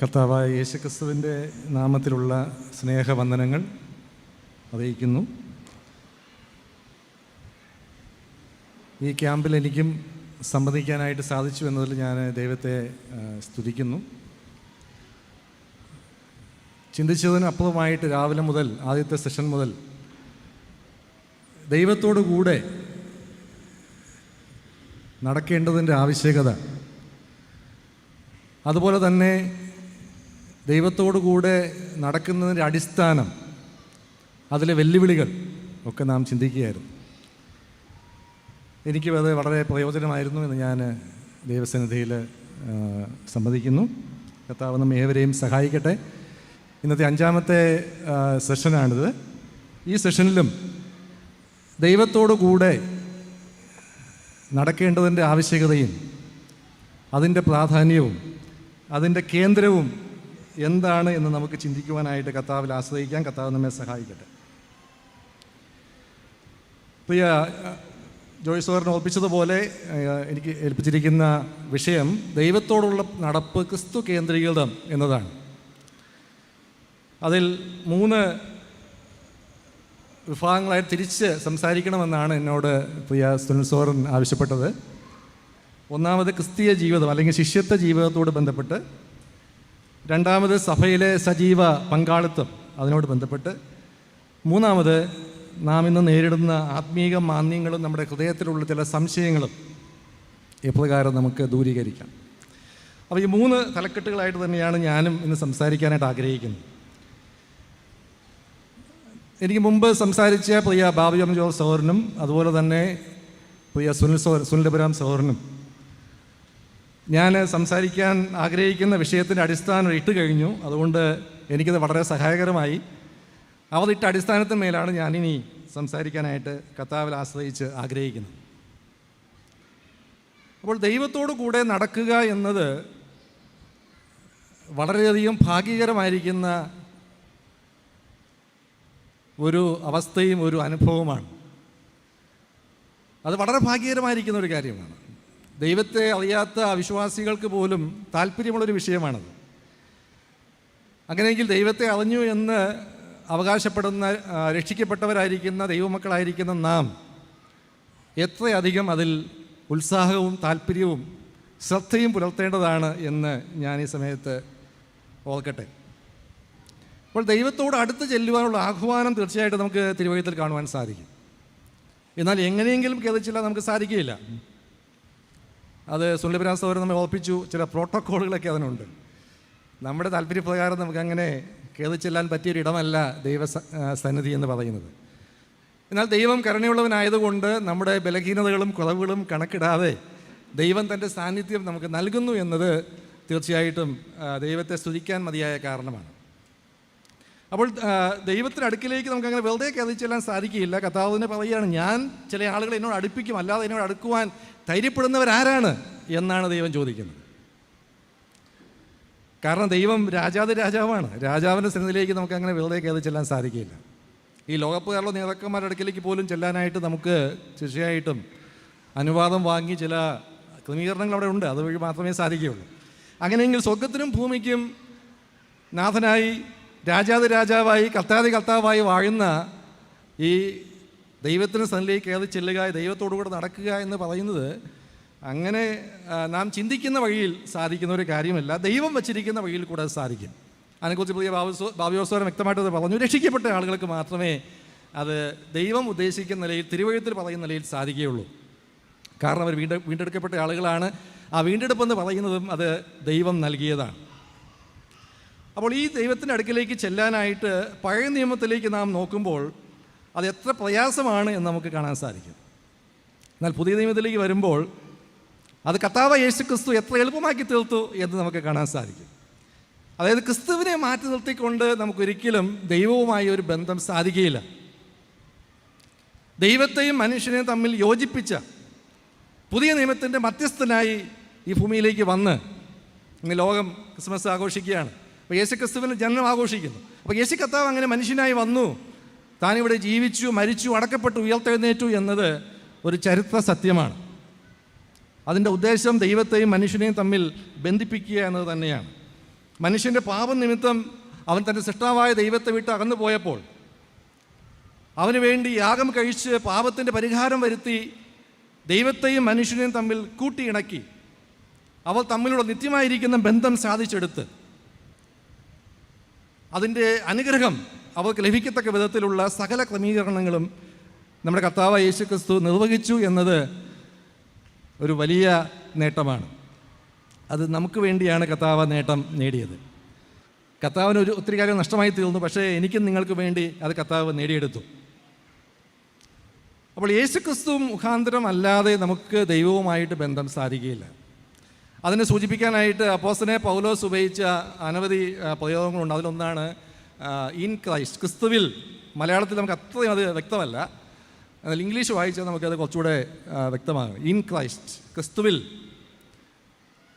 കർത്താവായ യേശുക്രിസ്തുവിൻ്റെ നാമത്തിലുള്ള സ്നേഹവന്ദനങ്ങൾ അറിയിക്കുന്നു. ഈ ക്യാമ്പിൽ എനിക്കും സംബന്ധിക്കാനായിട്ട് സാധിച്ചു എന്നതിൽ ഞാൻ ദൈവത്തെ സ്തുതിക്കുന്നു. ചിന്തിച്ചതിന് അപ്പുറമായിട്ട് രാവിലെ മുതൽ ആദ്യത്തെ സെഷൻ മുതൽ ദൈവത്തോടു കൂടെ നടക്കേണ്ടതിൻ്റെ ആവശ്യകത, അതുപോലെ തന്നെ ദൈവത്തോടു കൂടെ നടക്കുന്നതിൻ്റെ അടിസ്ഥാനം, അതിലെ വെല്ലുവിളികൾ ഒക്കെ നാം ചിന്തിക്കുകയായിരുന്നു. എനിക്കും അത് വളരെ പ്രയോജനമായിരുന്നു എന്ന് ഞാൻ ദൈവസന്നിധിയിൽ സമ്മതിക്കുന്നു. കർത്താവ് നമ്മെ ഏവരെയും സഹായിക്കട്ടെ. ഇന്നത്തെ 5ാമത്തെ സെഷനാണിത്. ഈ സെഷനിലും ദൈവത്തോടു കൂടെ നടക്കേണ്ടതിൻ്റെ ആവശ്യകതയും അതിൻ്റെ പ്രാധാന്യവും അതിൻ്റെ കേന്ദ്രവും എന്താണ് എന്ന് നമുക്ക് ചിന്തിക്കുവാനായിട്ട് കർത്താവിൽ ആശ്രയിക്കാൻ കർത്താവ് നമ്മെ സഹായിക്കട്ടെ. പ്രിയ ജോയ്സ് സാറിനെ ഓർപ്പിച്ചതുപോലെ എനിക്ക് ഏൽപ്പിച്ചിരിക്കുന്ന വിഷയം ദൈവത്തോടുള്ള നടപ്പ് ക്രിസ്തു കേന്ദ്രീകൃതം എന്നതാണ്. അതിൽ 3 വിഭാഗങ്ങളായി തിരിച്ച് സംസാരിക്കണമെന്നാണ് എന്നോട് പ്രിയ സുനിൽ സോറൻ ആവശ്യപ്പെട്ടത്. ഒന്നാമത് ക്രിസ്തീയ ജീവിതം അല്ലെങ്കിൽ ശിഷ്യത്വ ജീവിതത്തോട് ബന്ധപ്പെട്ട്, രണ്ടാമത് സഭയിലെ സജീവ പങ്കാളിത്തം അതിനോട് ബന്ധപ്പെട്ട്, മൂന്നാമത് നാം ഇന്ന് നേരിടുന്ന ആത്മീക മാന്യങ്ങളും നമ്മുടെ ഹൃദയത്തിലുള്ള ചില സംശയങ്ങളും എപ്രകാരം നമുക്ക് ദൂരീകരിക്കാം. അപ്പോൾ ഈ 3 തലക്കെട്ടുകളായിട്ട് തന്നെയാണ് ഞാനും ഇന്ന് സംസാരിക്കാനായിട്ട് ആഗ്രഹിക്കുന്നത്. എനിക്ക് മുമ്പ് സംസാരിച്ച പ്രിയ ബാബു എം ജോർജ് സഹോദരനും അതുപോലെ തന്നെ പ്രിയ സുനിൽ അബ്രഹാം സഹോദരനും ഞാൻ സംസാരിക്കാൻ ആഗ്രഹിക്കുന്ന വിഷയത്തിൻ്റെ അടിസ്ഥാനം ഇട്ട് കഴിഞ്ഞു. അതുകൊണ്ട് എനിക്കത് വളരെ സഹായകരമായി. അവരിട്ട അടിസ്ഥാനത്തിന്മേലാണ് ഞാനിനി സംസാരിക്കാനായിട്ട് കർത്താവിൽ ആശ്രയിച്ച് ആഗ്രഹിക്കുന്നത്. അപ്പോൾ ദൈവത്തോടു കൂടെ നടക്കുക എന്നത് വളരെയധികം ഭാഗ്യകരമായിരിക്കുന്ന ഒരു അവസ്ഥയും ഒരു അനുഭവമാണ്. അത് വളരെ ഭാഗ്യകരമായിരിക്കുന്ന ഒരു കാര്യമാണ്. ദൈവത്തെ അറിയാത്ത അവിശ്വാസികൾക്ക് പോലും താല്പര്യമുള്ളൊരു വിഷയമാണത്. അങ്ങനെയെങ്കിൽ ദൈവത്തെ അറിഞ്ഞു എന്ന് അവകാശപ്പെടുന്ന രക്ഷിക്കപ്പെട്ടവരായിരിക്കുന്ന ദൈവമക്കളായിരിക്കുന്ന നാം എത്രയധികം അതിൽ ഉത്സാഹവും താല്പര്യവും ശ്രദ്ധയും പുലർത്തേണ്ടതാണ് എന്ന് ഞാൻ ഈ സമയത്ത് ഓർക്കട്ടെ. അപ്പോൾ ദൈവത്തോട് അടുത്ത് ചെല്ലുവാനുള്ള ആഹ്വാനം തീർച്ചയായിട്ടും നമുക്ക് തിരുവചനത്തിൽ കാണുവാൻ സാധിക്കും. എന്നാൽ എങ്ങനെയെങ്കിലും കേൾച്ചില്ല നമുക്ക് സാധിക്കുകയില്ല. അത് സുനിൽ സഹോദരൻ നമ്മെ ഓർപ്പിച്ചു. ചില പ്രോട്ടോക്കോളുകളൊക്കെ അതിനുണ്ട്. നമ്മുടെ താല്പര്യപ്രകാരം നമുക്കങ്ങനെ കേൾച്ചെല്ലാൻ പറ്റിയൊരിടമല്ല ദൈവ സന്നിധി എന്ന് പറയുന്നത്. എന്നാൽ ദൈവം കരുണയുള്ളവനായതുകൊണ്ട് നമ്മുടെ ബലഹീനതകളും കുറവുകളും കണക്കിടാതെ ദൈവം തൻ്റെ സാന്നിധ്യം നമുക്ക് നൽകുന്നു എന്നത് തീർച്ചയായിട്ടും ദൈവത്തെ സ്തുതിക്കാൻ മതിയായ കാരണമാണ്. അപ്പോൾ ദൈവത്തിൻ്റെ അടുക്കിലേക്ക് നമുക്കങ്ങനെ വെറുതെ കയറിച്ചെല്ലാൻ സാധിക്കില്ല. കർത്താവിനെ പറയുകയാണ്, ഞാൻ ചില ആളുകൾ എന്നോട് അടുപ്പിക്കും, അല്ലാതെ എന്നോട് അടുക്കുവാൻ ധൈര്യപ്പെടുന്നവരാരാണ് എന്നാണ് ദൈവം ചോദിക്കുന്നത്. കാരണം ദൈവം രാജാവാണ്. രാജാവിൻ്റെ സന്നിധിയിലേക്ക് നമുക്കങ്ങനെ വെറുതെ കയറി ചെല്ലാൻ സാധിക്കില്ല. ഈ ലോകപ്രകാരമുള്ള നേതാക്കന്മാരുടെ അടുക്കിലേക്ക് പോലും ചെല്ലാനായിട്ട് നമുക്ക് തീർച്ചയായിട്ടും അനുവാദം വാങ്ങി ചില ക്രമീകരണങ്ങൾ അവിടെ ഉണ്ട്. അതുവഴി മാത്രമേ സാധിക്കുകയുള്ളൂ. അങ്ങനെയെങ്കിൽ സ്വർഗത്തിനും ഭൂമിക്കും നാഥനായി രാജാവായി കർത്താവായി വാഴുന്ന ഈ ദൈവത്തിന് സന്നിധിയിലേക്ക് കയറി ചെല്ലുക, ദൈവത്തോടുകൂടെ നടക്കുക എന്ന് പറയുന്നത് അങ്ങനെ നാം ചിന്തിക്കുന്ന വഴിയിൽ സാധിക്കുന്ന ഒരു കാര്യമല്ല. ദൈവം വച്ചിരിക്കുന്ന വഴിയിൽ കൂടെ അത് സാധിക്കും. അതിനെക്കുറിച്ച് പ്രിയ ബാബുയോസ്വരം വ്യക്തമായിട്ട് പറഞ്ഞു. രക്ഷിക്കപ്പെട്ട ആളുകൾക്ക് മാത്രമേ അത് ദൈവം ഉദ്ദേശിക്കുന്ന നിലയിൽ, തിരുവഴുത്തിൽ പറയുന്ന നിലയിൽ സാധിക്കുകയുള്ളൂ. കാരണം അവർ വീണ്ടെടുക്കപ്പെട്ട ആളുകളാണ്. ആ വീണ്ടെടുപ്പെന്ന് പറയുന്നതും അത് ദൈവം നൽകിയതാണ്. അപ്പോൾ ഈ ദൈവത്തിൻ്റെ അടുക്കിലേക്ക് ചെല്ലാനായിട്ട് പഴയ നിയമത്തിലേക്ക് നാം നോക്കുമ്പോൾ അത് എത്ര പ്രയാസമാണ് എന്ന് നമുക്ക് കാണാൻ സാധിക്കും. എന്നാൽ പുതിയ നിയമത്തിലേക്ക് വരുമ്പോൾ അത് കർത്താവ് യേശുക്രിസ്തു എത്ര എളുപ്പമാക്കി തീർത്തു എന്ന് നമുക്ക് കാണാൻ സാധിക്കും. അതായത് ക്രിസ്തുവിനെ മാറ്റി നിർത്തിക്കൊണ്ട് നമുക്കൊരിക്കലും ദൈവവുമായി ഒരു ബന്ധം സാധിക്കുകയില്ല. ദൈവത്തെയും മനുഷ്യനെയും തമ്മിൽ യോജിപ്പിച്ച പുതിയ നിയമത്തിൻ്റെ മധ്യസ്ഥനായി ഈ ഭൂമിയിലേക്ക് വന്ന് ഇന്ന് ലോകം ക്രിസ്മസ് ആഘോഷിക്കുകയാണ്. അപ്പോൾ യേശുക്രിസ്തുവിൻ്റെ ജനനം ആഘോഷിക്കുന്നു. അപ്പോൾ യേശു കർത്താവ് അങ്ങനെ മനുഷ്യനായി വന്നു, താനിവിടെ ജീവിച്ചു, മരിച്ചു, അടക്കപ്പെട്ടു, ഉയർത്തെഴുന്നേറ്റു എന്നത് ഒരു ചരിത്ര സത്യമാണ്. അതിൻ്റെ ഉദ്ദേശം ദൈവത്തെയും മനുഷ്യനെയും തമ്മിൽ ബന്ധിപ്പിക്കുക എന്നത് തന്നെയാണ്. മനുഷ്യൻ്റെ പാപം നിമിത്തം അവൻ തൻ്റെ സൃഷ്ടാവായ ദൈവത്തെ വിട്ട് അകന്നു പോയപ്പോൾ അവന് വേണ്ടി യാഗം കഴിച്ച് പാപത്തിൻ്റെ പരിഹാരം വരുത്തി ദൈവത്തെയും മനുഷ്യനെയും തമ്മിൽ കൂട്ടിയിണക്കി അവർ തമ്മിലുള്ള നിത്യമായിരിക്കുന്ന ബന്ധം സാധിച്ചെടുത്ത് അതിൻ്റെ അനുഗ്രഹം അവർക്ക് ലഭിക്കത്തക്ക വിധത്തിലുള്ള സകല ക്രമീകരണങ്ങളും നമ്മുടെ കർത്താവായ യേശു ക്രിസ്തു നിർവഹിച്ചു എന്നത് ഒരു വലിയ നേട്ടമാണ്. അത് നമുക്ക് വേണ്ടിയാണ് കർത്താവ് നേട്ടം നേടിയത്. കർത്താവിന് ഒത്തിരി കാര്യം നഷ്ടമായി തീർന്നു, പക്ഷേ എനിക്കും നിങ്ങൾക്ക് വേണ്ടി അത് കർത്താവ് നേടിയെടുത്തു. അപ്പോൾ യേശു ക്രിസ്തു മുഖാന്തരം അല്ലാതെ നമുക്ക് ദൈവവുമായിട്ട് ബന്ധം സാധിക്കുകയില്ല. അതിനെ സൂചിപ്പിക്കാനായിട്ട് അപ്പോസ്തലനായ പൗലോസ് ഉപയോഗിച്ച അനവധി പ്രയോഗങ്ങളുണ്ട്. അതിലൊന്നാണ് ഇൻ ക്രൈസ്റ്റ്, ക്രിസ്തുവിൽ. മലയാളത്തിൽ നമുക്ക് അത്രയും അത് വ്യക്തമല്ല, അതിൽ ഇംഗ്ലീഷ് വായിച്ചാൽ നമുക്കത് കുറച്ചുകൂടെ വ്യക്തമാകും. ഇൻ ക്രൈസ്റ്റ്, ക്രിസ്തുവിൽ.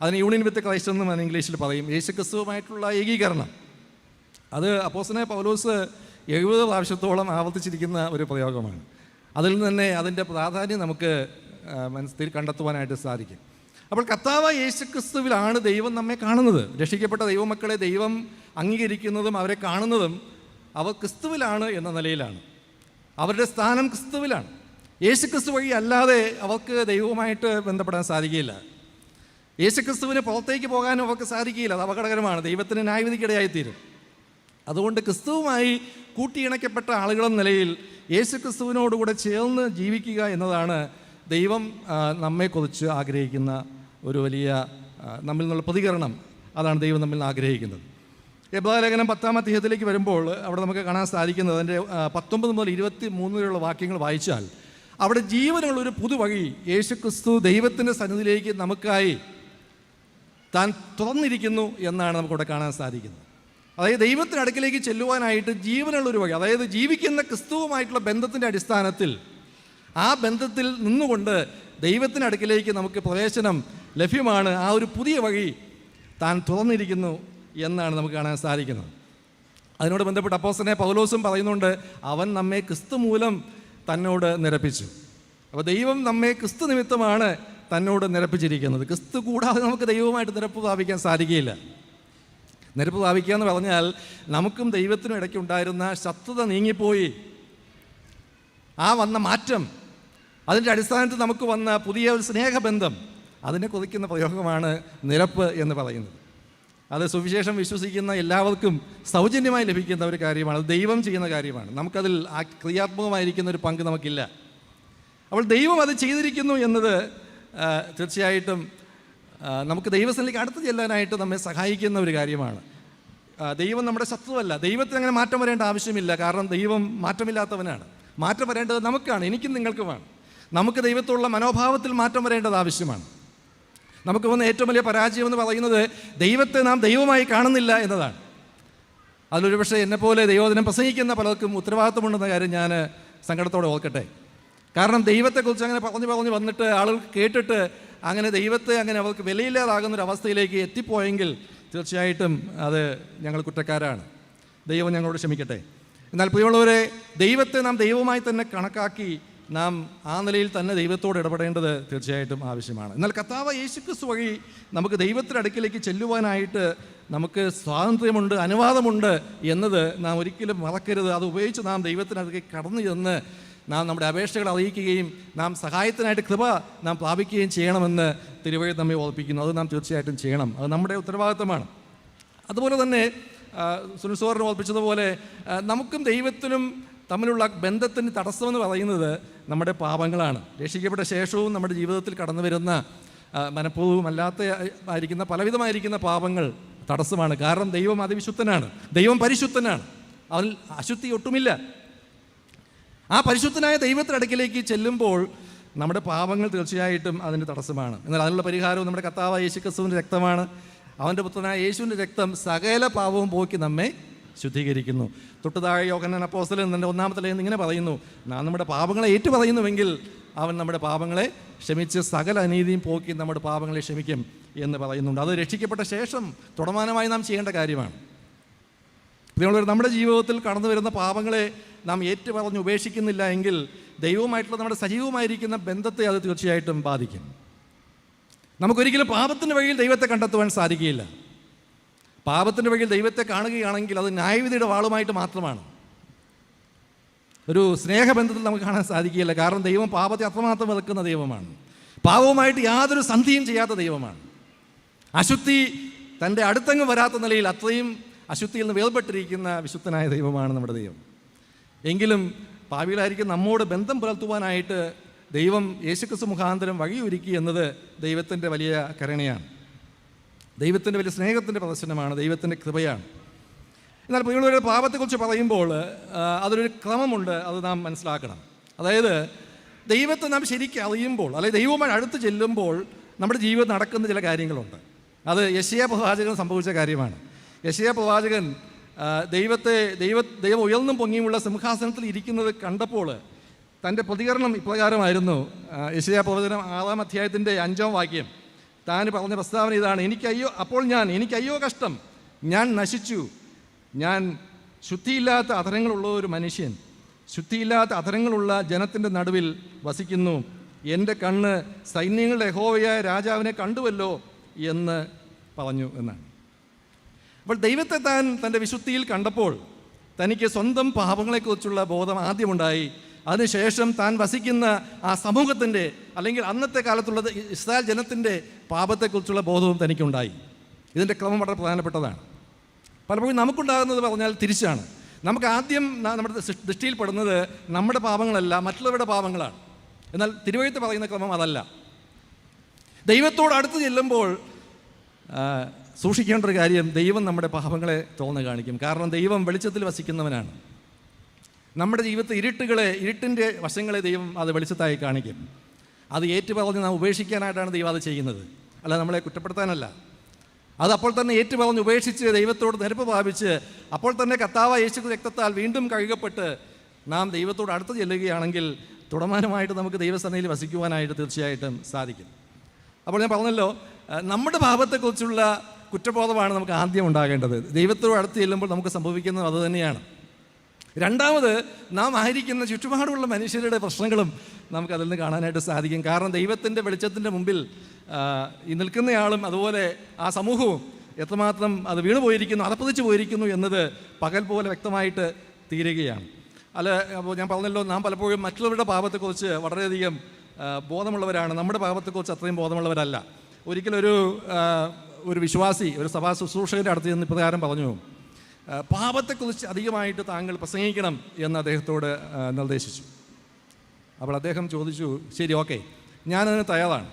അതിന് യൂണിയൻ വിത്ത് ക്രൈസ്റ്റ് എന്നും അതിന് ഇംഗ്ലീഷിൽ പറയും. യേശു ക്രിസ്തുവുമായിട്ടുള്ള ഏകീകരണം. അത് അപ്പോസ്തലനായ പൗലോസ് 70 പ്രാവശ്യത്തോളം ആവർത്തിച്ചിരിക്കുന്ന ഒരു പ്രയോഗമാണ്. അതിൽ നിന്ന് തന്നെ അതിൻ്റെ പ്രാധാന്യം നമുക്ക് കണ്ടെത്തുവാനായിട്ട് സാധിക്കും. അപ്പോൾ കർത്താവായ യേശു ക്രിസ്തുവിലാണ് ദൈവം നമ്മെ കാണുന്നത്. രക്ഷിക്കപ്പെട്ട ദൈവമക്കളെ ദൈവം അംഗീകരിക്കുന്നതും അവരെ കാണുന്നതും അവർ ക്രിസ്തുവിലാണ് എന്ന നിലയിലാണ്. അവരുടെ സ്ഥാനം ക്രിസ്തുവിലാണ്. യേശു ക്രിസ്തു വഴി അല്ലാതെ അവർക്ക് ദൈവവുമായിട്ട് ബന്ധപ്പെടാൻ സാധിക്കുകയില്ല. യേശു ക്രിസ്തുവിന് പുറത്തേക്ക് പോകാനും അവർക്ക് സാധിക്കുകയില്ല. അത് അപകടകരമാണ്, ദൈവത്തിന് ന്യായവിധിക്കിടയായിത്തീരും. അതുകൊണ്ട് ക്രിസ്തുവുമായി കൂട്ടിയിണക്കപ്പെട്ട ആളുകളെന്ന നിലയിൽ യേശു ക്രിസ്തുവിനോടുകൂടെ ചേർന്ന് ജീവിക്കുക എന്നതാണ് ദൈവം നമ്മെക്കുറിച്ച് ആഗ്രഹിക്കുന്ന ഒരു വലിയ നമ്മിൽ നിന്നുള്ള പ്രതികരണം. അതാണ് ദൈവം നമ്മിൽ നിന്ന് ആഗ്രഹിക്കുന്നത്. എബ്രായലേഖനം 10-ാം അധ്യായത്തിലേക്ക് വരുമ്പോൾ അവിടെ നമുക്ക് കാണാൻ സാധിക്കുന്നത് അതിൻ്റെ 19 മുതൽ 23 വരെയുള്ള വാക്യങ്ങൾ വായിച്ചാൽ അവിടെ ജീവനുള്ളൊരു പുതുവഴി യേശു ക്രിസ്തു ദൈവത്തിൻ്റെ സന്നിധിയിലേക്ക് നമുക്കായി താൻ തുറന്നിരിക്കുന്നു എന്നാണ് നമുക്കിവിടെ കാണാൻ സാധിക്കുന്നത്. അതായത് ദൈവത്തിൻ്റെ അടുക്കിലേക്ക് ചെല്ലുവാനായിട്ട് ജീവനുള്ളൊരു വഴി, അതായത് ജീവിക്കുന്ന ക്രിസ്തുവുമായിട്ടുള്ള ബന്ധത്തിൻ്റെ അടിസ്ഥാനത്തിൽ ആ ബന്ധത്തിൽ നിന്നുകൊണ്ട് ദൈവത്തിൻ്റെ അടുക്കിലേക്ക് നമുക്ക് പ്രവേശനം ലഭ്യമാണ്. ആ ഒരു പുതിയ വഴി താൻ തുറന്നിരിക്കുന്നു എന്നാണ് നമുക്ക് കാണാൻ സാധിക്കുന്നത്. അതിനോട് ബന്ധപ്പെട്ട് അപ്പോസ്തലനായ പൗലോസും പറയുന്നുണ്ട്, അവൻ നമ്മെ ക്രിസ്തു മൂലം തന്നോട് നിരപ്പിച്ചു. അപ്പോൾ ദൈവം നമ്മെ ക്രിസ്തു നിമിത്തമാണ് തന്നോട് നിരപ്പിച്ചിരിക്കുന്നത്. ക്രിസ്തു കൂടാതെ നമുക്ക് ദൈവവുമായിട്ട് നിരപ്പ് പ്രാപിക്കാൻ സാധിക്കുകയില്ല. നിരപ്പ് പ്രാപിക്കുക എന്ന് പറഞ്ഞാൽ നമുക്കും ദൈവത്തിനും ഇടയ്ക്കുണ്ടായിരുന്ന ശത്രുത നീങ്ങിപ്പോയി. ആ വന്ന മാറ്റം, അതിൻ്റെ അടിസ്ഥാനത്തിൽ നമുക്ക് വന്ന പുതിയ ഒരു സ്നേഹബന്ധം, അതിനെ കുറിക്കുന്ന പ്രയോഗമാണ് നിരപ്പ് എന്ന് പറയുന്നത്. അത് സുവിശേഷം വിശ്വസിക്കുന്ന എല്ലാവർക്കും സൗജന്യമായി ലഭിക്കുന്ന ഒരു കാര്യമാണ്. അത് ദൈവം ചെയ്യുന്ന കാര്യമാണ്. നമുക്കതിൽ ക്രിയാത്മകമായിരിക്കുന്ന ഒരു പങ്ക് നമുക്കില്ല. അപ്പോൾ ദൈവം അത് ചെയ്തിരിക്കുന്നു എന്നത് തീർച്ചയായിട്ടും നമുക്ക് ദൈവസ്ഥലേക്ക് അടുത്ത് ചെല്ലാനായിട്ട് നമ്മെ സഹായിക്കുന്ന ഒരു കാര്യമാണ്. ദൈവം നമ്മുടെ ശത്രുവല്ല. ദൈവത്തിന് അങ്ങനെ മാറ്റം വരേണ്ട ആവശ്യമില്ല. കാരണം ദൈവം മാറ്റമില്ലാത്തവനാണ്. മാറ്റം വരേണ്ടത് നമുക്കാണ്, എനിക്കും നിങ്ങൾക്കുമാണ്. നമുക്ക് ദൈവത്തോടുള്ള മനോഭാവത്തിൽ മാറ്റം വരേണ്ടത് ആവശ്യമാണ്. നമുക്ക് വന്ന ഏറ്റവും വലിയ പരാജയം എന്ന് പറയുന്നത് ദൈവത്തെ നാം ദൈവമായി കാണുന്നില്ല എന്നതാണ്. അതിലൊരു പക്ഷേ എന്നെപ്പോലെ ദൈവവചനം പ്രസംഗിക്കുന്ന പലർക്കും ഉത്തരവാദിത്വമുണ്ടെന്ന കാര്യം ഞാൻ സങ്കടത്തോടെ ഓർക്കട്ടെ. കാരണം ദൈവത്തെക്കുറിച്ച് അങ്ങനെ പറഞ്ഞു വന്നിട്ട് ആളുകൾ കേട്ടിട്ട് അങ്ങനെ ദൈവത്തെ അങ്ങനെ അവർക്ക് വിലയില്ലാതാകുന്നൊരവസ്ഥയിലേക്ക് എത്തിപ്പോയെങ്കിൽ തീർച്ചയായിട്ടും അത് ഞങ്ങൾ കുറ്റക്കാരാണ്. ദൈവം ഞങ്ങളോട് ക്ഷമിക്കട്ടെ. എന്നാൽ പ്രിയമുള്ളവരെ, ദൈവത്തെ നാം ദൈവമായി തന്നെ കണക്കാക്കി നാം ആ നിലയിൽ തന്നെ ദൈവത്തോട് ഇടപെടേണ്ടത് തീർച്ചയായിട്ടും ആവശ്യമാണ്. എന്നാൽ കർത്താവ് യേശു ക്രിസ്തു വഴി നമുക്ക് ദൈവത്തിൻ്റെ അടുക്കിലേക്ക് ചെല്ലുവാനായിട്ട് നമുക്ക് സ്വാതന്ത്ര്യമുണ്ട്, അനുവാദമുണ്ട് എന്നത് നാം ഒരിക്കലും മറക്കരുത്. അത് ഉപയോഗിച്ച് നാം ദൈവത്തിനടുത്തേക്ക് കടന്നു ചെന്ന് നാം നമ്മുടെ അപേക്ഷകൾ അറിയിക്കുകയും നാം സഹായത്തിനായിട്ട് കൃപ നാം പ്രാപിക്കുകയും ചെയ്യണമെന്ന് തിരുവഴി നമ്മെ ഓർപ്പിക്കുന്നു. അത് നാം തീർച്ചയായിട്ടും ചെയ്യണം. അത് നമ്മുടെ ഉത്തരവാദിത്തമാണ്. അതുപോലെ തന്നെ സുനിസോറിനെ ഓർപ്പിച്ചതുപോലെ നമുക്കും ദൈവത്തിനും തമ്മിലുള്ള ബന്ധത്തിന് തടസ്സമെന്ന് പറയുന്നത് നമ്മുടെ പാപങ്ങളാണ്. രക്ഷിക്കപ്പെട്ട ശേഷവും നമ്മുടെ ജീവിതത്തിൽ കടന്നു വരുന്ന മനഃപൂർവ്വമല്ലാത്ത ആയിരിക്കുന്ന പലവിധമായിരിക്കുന്ന പാപങ്ങൾ തടസ്സമാണ്. കാരണം ദൈവം അതിവിശുദ്ധനാണ്, ദൈവം പരിശുദ്ധനാണ്, അതിൽ അശുദ്ധി ഒട്ടുമില്ല. ആ പരിശുദ്ധനായ ദൈവത്തിൻ്റെ അടുക്കിലേക്ക് ചെല്ലുമ്പോൾ നമ്മുടെ പാപങ്ങൾ തീർച്ചയായിട്ടും അതിൻ്റെ തടസ്സമാണ്. എന്നാൽ അതിനുള്ള പരിഹാരവും നമ്മുടെ കർത്താവായ യേശു ക്രിസ്തുവിൻ്റെ രക്തമാണ്. അവൻ്റെ പുത്രനായ യേശുവിൻ്റെ രക്തം സകല പാപവും പോക്കി നമ്മെ ശുദ്ധീകരിക്കുന്നു. തൊട്ടുതാഴെ യോഹന്നാൻ അപ്പോസ്തലൻ തൻ്റെ 1-ാമത്തെ ലേഖനത്തിൽ ഇങ്ങനെ പറയുന്നു, നാം നമ്മുടെ പാപങ്ങളെ ഏറ്റുപറയുന്നുവെങ്കിൽ അവൻ നമ്മുടെ പാപങ്ങളെ ക്ഷമിച്ച് സകല അനീതിയും പോക്കി നമ്മുടെ പാപങ്ങളെ ക്ഷമിക്കും എന്ന് പറയുന്നുണ്ട്. അത് രക്ഷിക്കപ്പെട്ട ശേഷം തുടർമാനമായി നാം ചെയ്യേണ്ട കാര്യമാണ്. പ്രിയമുള്ളവർ, നമ്മുടെ ജീവിതത്തിൽ കടന്നു വരുന്ന പാപങ്ങളെ നാം ഏറ്റുപറഞ്ഞ് ഉപേക്ഷിക്കുന്നില്ല എങ്കിൽ ദൈവവുമായിട്ടുള്ള നമ്മുടെ സജീവമായിരിക്കുന്ന ബന്ധത്തെ അത് തീർച്ചയായിട്ടും ബാധിക്കും. നമുക്കൊരിക്കലും പാപത്തിൻ്റെ വഴിയിൽ ദൈവത്തെ കണ്ടെത്തുവാൻ സാധിക്കുകയില്ല. പാപത്തിൻ്റെ വഴിയിൽ ദൈവത്തെ കാണുകയാണെങ്കിൽ അത് ന്യായവിധിയുടെ വാളുമായിട്ട് മാത്രമാണ്. ഒരു സ്നേഹബന്ധത്തിൽ നമുക്ക് കാണാൻ സാധിക്കുകയില്ല. കാരണം ദൈവം പാപത്തെ അത്രമാത്രം വെറുക്കുന്ന ദൈവമാണ്. പാപവുമായിട്ട് യാതൊരു സന്ധിയും ചെയ്യാത്ത ദൈവമാണ്. അശുദ്ധി തൻ്റെ അടുത്തങ്ങ് വരാത്ത നിലയിൽ അത്രയും അശുദ്ധിയിൽ നിന്ന് വേർപെട്ടിരിക്കുന്ന വിശുദ്ധനായ ദൈവമാണ് നമ്മുടെ ദൈവം. എങ്കിലും പാപികളായിരിക്കും നമ്മോട് ബന്ധം പുലർത്തുവാനായിട്ട് ദൈവം യേശുക്രിസ്തു മുഖാന്തരം വഴിയൊരുക്കി എന്നത് ദൈവത്തിൻ്റെ വലിയ കരുണയാണ്, ദൈവത്തിൻ്റെ വലിയ സ്നേഹത്തിൻ്റെ പ്രദർശനമാണ്, ദൈവത്തിൻ്റെ കൃപയാണ്. എന്നാൽ പ്രിയമുള്ളവരുടെ പാപത്തെക്കുറിച്ച് പറയുമ്പോൾ അതൊരു ക്രമമുണ്ട്, അത് നാം മനസ്സിലാക്കണം. അതായത് ദൈവത്തെ നാം ശരിക്കും അറിയുമ്പോൾ, അല്ലെങ്കിൽ ദൈവവുമായി അടുത്ത് ചെല്ലുമ്പോൾ നമ്മുടെ ജീവിതത്തിൽ നടക്കുന്ന ചില കാര്യങ്ങളുണ്ട്. അത് യെശയ്യാ പ്രവാചകൻ സംഭവിച്ച കാര്യമാണ്. യെശയ്യാ പ്രവാചകൻ ദൈവം ഉയർന്നും പൊങ്ങിയുമുള്ള സിംഹാസനത്തിൽ ഇരിക്കുന്നത് കണ്ടപ്പോൾ തൻ്റെ പ്രതികരണം ഇപ്രകാരമായിരുന്നു. യെശയ്യാ പ്രവചനം 6-ാം അധ്യായത്തിൻ്റെ 5-ാം വാക്യം താൻ പറഞ്ഞ പ്രസ്താവന ഇതാണ്: എനിക്കയ്യോ കഷ്ടം, ഞാൻ നശിച്ചു, ഞാൻ ശുദ്ധിയില്ലാത്ത അധരങ്ങളുള്ള ഒരു മനുഷ്യൻ, ശുദ്ധിയില്ലാത്ത അധരങ്ങളുള്ള ജനത്തിൻ്റെ നടുവിൽ വസിക്കുന്നു. എൻ്റെ കണ്ണ് സൈന്യങ്ങളുടെ യഹോവയായ രാജാവിനെ കണ്ടുവല്ലോ എന്ന് പറഞ്ഞു എന്നാണ്. അപ്പോൾ ദൈവത്തെ താൻ തൻ്റെ വിശുദ്ധിയിൽ കണ്ടപ്പോൾ തനിക്ക് സ്വന്തം പാപങ്ങളെക്കുറിച്ചുള്ള ബോധം ആദ്യമുണ്ടായി. അതിനുശേഷം താൻ വസിക്കുന്ന ആ സമൂഹത്തിൻ്റെ, അല്ലെങ്കിൽ അന്നത്തെ കാലത്തുള്ളത് ഇസ്രായേൽ ജനത്തിൻ്റെ പാപത്തെക്കുറിച്ചുള്ള ബോധവും തനിക്കുണ്ടായി. ഇതിൻ്റെ ക്രമം വളരെ പ്രധാനപ്പെട്ടതാണ്. പലപ്പോഴും നമുക്കുണ്ടാകുന്നത് പറഞ്ഞാൽ തിരിച്ചാണ്. നമുക്ക് ആദ്യം നമ്മുടെ ദൃഷ്ടിയിൽപ്പെടുന്നത് നമ്മുടെ പാപങ്ങളല്ല, മറ്റുള്ളവരുടെ പാപങ്ങളാണ്. എന്നാൽ തിരുവെഴുത്ത് പറയുന്ന ക്രമം അതല്ല. ദൈവത്തോട് അടുത്ത് ചെല്ലുമ്പോൾ സൂക്ഷിക്കേണ്ട ഒരു കാര്യം, ദൈവം നമ്മുടെ പാപങ്ങളെ തുറന്ന് കാണിക്കും. കാരണം ദൈവം വെളിച്ചത്തിൽ വസിക്കുന്നവനാണ്. നമ്മുടെ ജീവിതത്തിൽ ഇരുട്ടിൻ്റെ വശങ്ങളെ ദൈവം അത് വെളിച്ചത്തായി കാണിക്കും. അത് ഏറ്റുപറഞ്ഞ് നാം ഉപേക്ഷിക്കാനായിട്ടാണ് ദൈവം അത് ചെയ്യുന്നത്, അല്ല നമ്മളെ കുറ്റപ്പെടുത്താനല്ല. അത് അപ്പോൾ തന്നെ ഏറ്റുപറഞ്ഞ് ഉപേക്ഷിച്ച് ദൈവത്തോട് നിരപ്പ് പ്രാപിച്ച് അപ്പോൾ തന്നെ കർത്താവായ യേശു രക്തത്താൽ വീണ്ടും കഴുകപ്പെട്ട് നാം ദൈവത്തോട് അടുത്ത് ചെല്ലുകയാണെങ്കിൽ തുടർമാനമായിട്ട് നമുക്ക് ദൈവസന്നിധിയിൽ വസിക്കുവാനായിട്ട് തീർച്ചയായിട്ടും സാധിക്കും. അപ്പോൾ ഞാൻ പറഞ്ഞല്ലോ, നമ്മുടെ പാപത്തെക്കുറിച്ചുള്ള കുറ്റബോധമാണ് നമുക്ക് ആദ്യം ഉണ്ടാകേണ്ടത്. ദൈവത്തോട് അടുത്ത് ചെല്ലുമ്പോൾ നമുക്ക് സംഭവിക്കുന്നത് അത് തന്നെയാണ്. രണ്ടാമത്, നാം ആയിരിക്കുന്ന ചുറ്റുപാടുമുള്ള മനുഷ്യരുടെ പ്രശ്നങ്ങളും നമുക്കതിൽ നിന്ന് കാണാനായിട്ട് സാധിക്കും. കാരണം ദൈവത്തിൻ്റെ വെളിച്ചത്തിൻ്റെ മുമ്പിൽ ഈ നിൽക്കുന്നയാളും അതുപോലെ ആ സമൂഹവും എത്രമാത്രം അത് വീണുപോയിരിക്കുന്നു, അതപ്പതിച്ച് പോയിരിക്കുന്നു എന്നത് പകൽ പോലെ വ്യക്തമായിട്ട് തീരുകയാണ്. അപ്പോൾ ഞാൻ പറഞ്ഞല്ലോ, നാം പലപ്പോഴും മറ്റുള്ളവരുടെ പാപത്തെക്കുറിച്ച് വളരെയധികം ബോധമുള്ളവരാണ്, നമ്മുടെ പാപത്തെക്കുറിച്ച് അത്രയും ബോധമുള്ളവരല്ല. ഒരിക്കലൊരു വിശ്വാസി ഒരു സഭാ ശുശ്രൂഷകൻ്റെ അടുത്ത് ചെന്ന് ഇപ്രകാരം പറഞ്ഞു: പാപത്തെക്കുറിച്ച് അധികമായിട്ട് താങ്കൾ പ്രസംഗിക്കണം എന്ന് അദ്ദേഹത്തോട് നിർദ്ദേശിച്ചു. അപ്പോൾ അദ്ദേഹം ചോദിച്ചു, ശരി, ഓക്കെ, ഞാനതിന് തയ്യാറാണ്.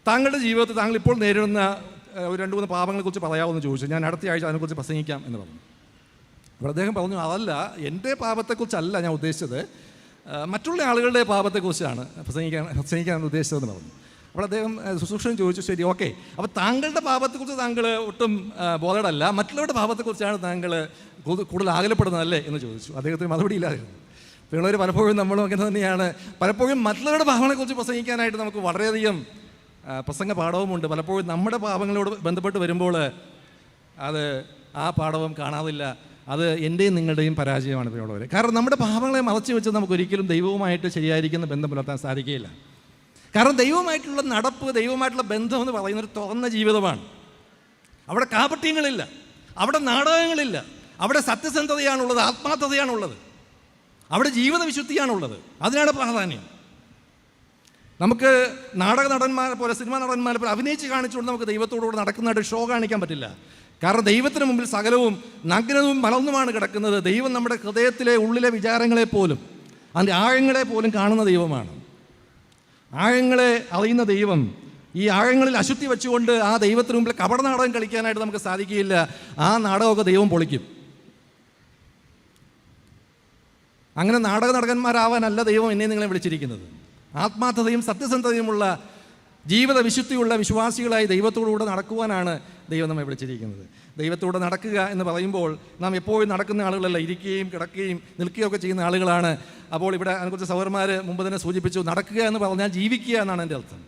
താങ്കളുടെ ജീവിതത്തിൽ താങ്കൾ ഇപ്പോൾ നേരിടുന്ന ഒരു 2-3 പാപങ്ങളെക്കുറിച്ച് പറയാമെന്ന് ചോദിച്ചു. ഞാൻ അടുത്ത ആഴ്ച അതിനെക്കുറിച്ച് പ്രസംഗിക്കാം എന്ന് പറഞ്ഞു. അപ്പോൾ അദ്ദേഹം പറഞ്ഞു, അതല്ല, എൻ്റെ പാപത്തെക്കുറിച്ചല്ല ഞാൻ ഉദ്ദേശിച്ചത്, മറ്റുള്ള ആളുകളുടെ പാപത്തെക്കുറിച്ചാണ് പ്രസംഗിക്കാൻ ഉദ്ദേശിച്ചതെന്ന് പറഞ്ഞു. അപ്പോൾ അദ്ദേഹം ശുശ്രൂഷൻ ചോദിച്ചു, ശരി, ഓക്കെ, അപ്പോൾ താങ്കളുടെ പാപത്തെക്കുറിച്ച് താങ്കൾ ഒട്ടും ബോധേഡല്ല, മറ്റുള്ളവരുടെ പാപത്തെക്കുറിച്ചാണ് താങ്കൾ കൂടുതൽ ആകലപ്പെടുന്നതല്ലേ എന്ന് ചോദിച്ചു. അദ്ദേഹത്തിന് മറുപടി ഇല്ലായിരുന്നു. പിള്ളേർ പലപ്പോഴും നമ്മളും അങ്ങനെ തന്നെയാണ്. പലപ്പോഴും മറ്റുള്ളവരുടെ പാപങ്ങളെക്കുറിച്ച് പ്രസംഗിക്കാനായിട്ട് നമുക്ക് വളരെയധികം പ്രസംഗ പാഠവുമുണ്ട്. പലപ്പോഴും നമ്മുടെ പാപങ്ങളോട് ബന്ധപ്പെട്ട് വരുമ്പോൾ അത് ആ പാഠവും കാണാതില്ല. അത് എൻ്റെയും നിങ്ങളുടെയും പരാജയമാണ് പ്രിയമുള്ളവർ. കാരണം നമ്മുടെ പാപങ്ങളെ മറച്ചു വെച്ച് നമുക്കൊരിക്കലും ദൈവവുമായിട്ട് ശരിയായിരിക്കുന്ന ബന്ധം പുലർത്താൻ സാധിക്കുകയില്ല. കാരണം ദൈവവുമായിട്ടുള്ള നടപ്പ്, ദൈവവുമായിട്ടുള്ള ബന്ധം എന്ന് പറയുന്നൊരു തുറന്ന ജീവിതമാണ്. അവിടെ കാപട്യങ്ങളില്ല, അവിടെ നാടകങ്ങളില്ല, അവിടെ സത്യസന്ധതയാണുള്ളത്, ആത്മാർത്ഥതയാണുള്ളത്, അവിടെ ജീവിത വിശുദ്ധിയാണുള്ളത്. അതിനാണ് പ്രാധാന്യം. നമുക്ക് നാടക നടന്മാരെ പോലെ, സിനിമാ നടന്മാരെ പോലെ അഭിനയിച്ച് കാണിച്ചുകൊണ്ട് നമുക്ക് ദൈവത്തോടുകൂടെ നടക്കുന്നതായിട്ട് ഷോ കാണിക്കാൻ പറ്റില്ല. കാരണം ദൈവത്തിന് മുമ്പിൽ സകലവും നഗ്നവും മലർന്നുമാണ് കിടക്കുന്നത്. ദൈവം നമ്മുടെ ഹൃദയത്തിലെ ഉള്ളിലെ വിചാരങ്ങളെപ്പോലും അതിൻ്റെ ആഴങ്ങളെ പോലും കാണുന്ന ദൈവമാണ്. ആഴങ്ങളെ അറിയുന്ന ദൈവം ഈ ആഴങ്ങളിൽ അശുദ്ധി വെച്ചുകൊണ്ട് ആ ദൈവത്തിന് മുമ്പിൽ കപട നാടകം കളിക്കാനായിട്ട് നമുക്ക് സാധിക്കുകയില്ല. ആ നാടകമൊക്കെ ദൈവം പൊളിക്കും. അങ്ങനെ നാടക നടന്മാരാവാനല്ല ദൈവം എന്നെ നിങ്ങളെ വിളിച്ചിരിക്കുന്നത്. ആത്മാർത്ഥതയും സത്യസന്ധതയുമുള്ള ജീവിത വിശുദ്ധിയുള്ള വിശ്വാസികളായി ദൈവത്തോടുകൂടെ നടക്കുവാനാണ് ദൈവം നമ്മെ വിളിച്ചിരിക്കുന്നത്. ദൈവത്തോടെ നടക്കുക എന്ന് പറയുമ്പോൾ നാം എപ്പോഴും നടക്കുന്ന ആളുകളല്ല, ഇരിക്കുകയും കിടക്കുകയും നിൽക്കുകയൊക്കെ ചെയ്യുന്ന ആളുകളാണ്. അപ്പോൾ ഇവിടെ അതിനെക്കുറിച്ച് സഹോദരന്മാർ മുമ്പ് തന്നെ സൂചിപ്പിച്ചു, നടക്കുക എന്ന് പറഞ്ഞാൽ ജീവിക്കുക എന്നാണ് എൻ്റെ അർത്ഥം.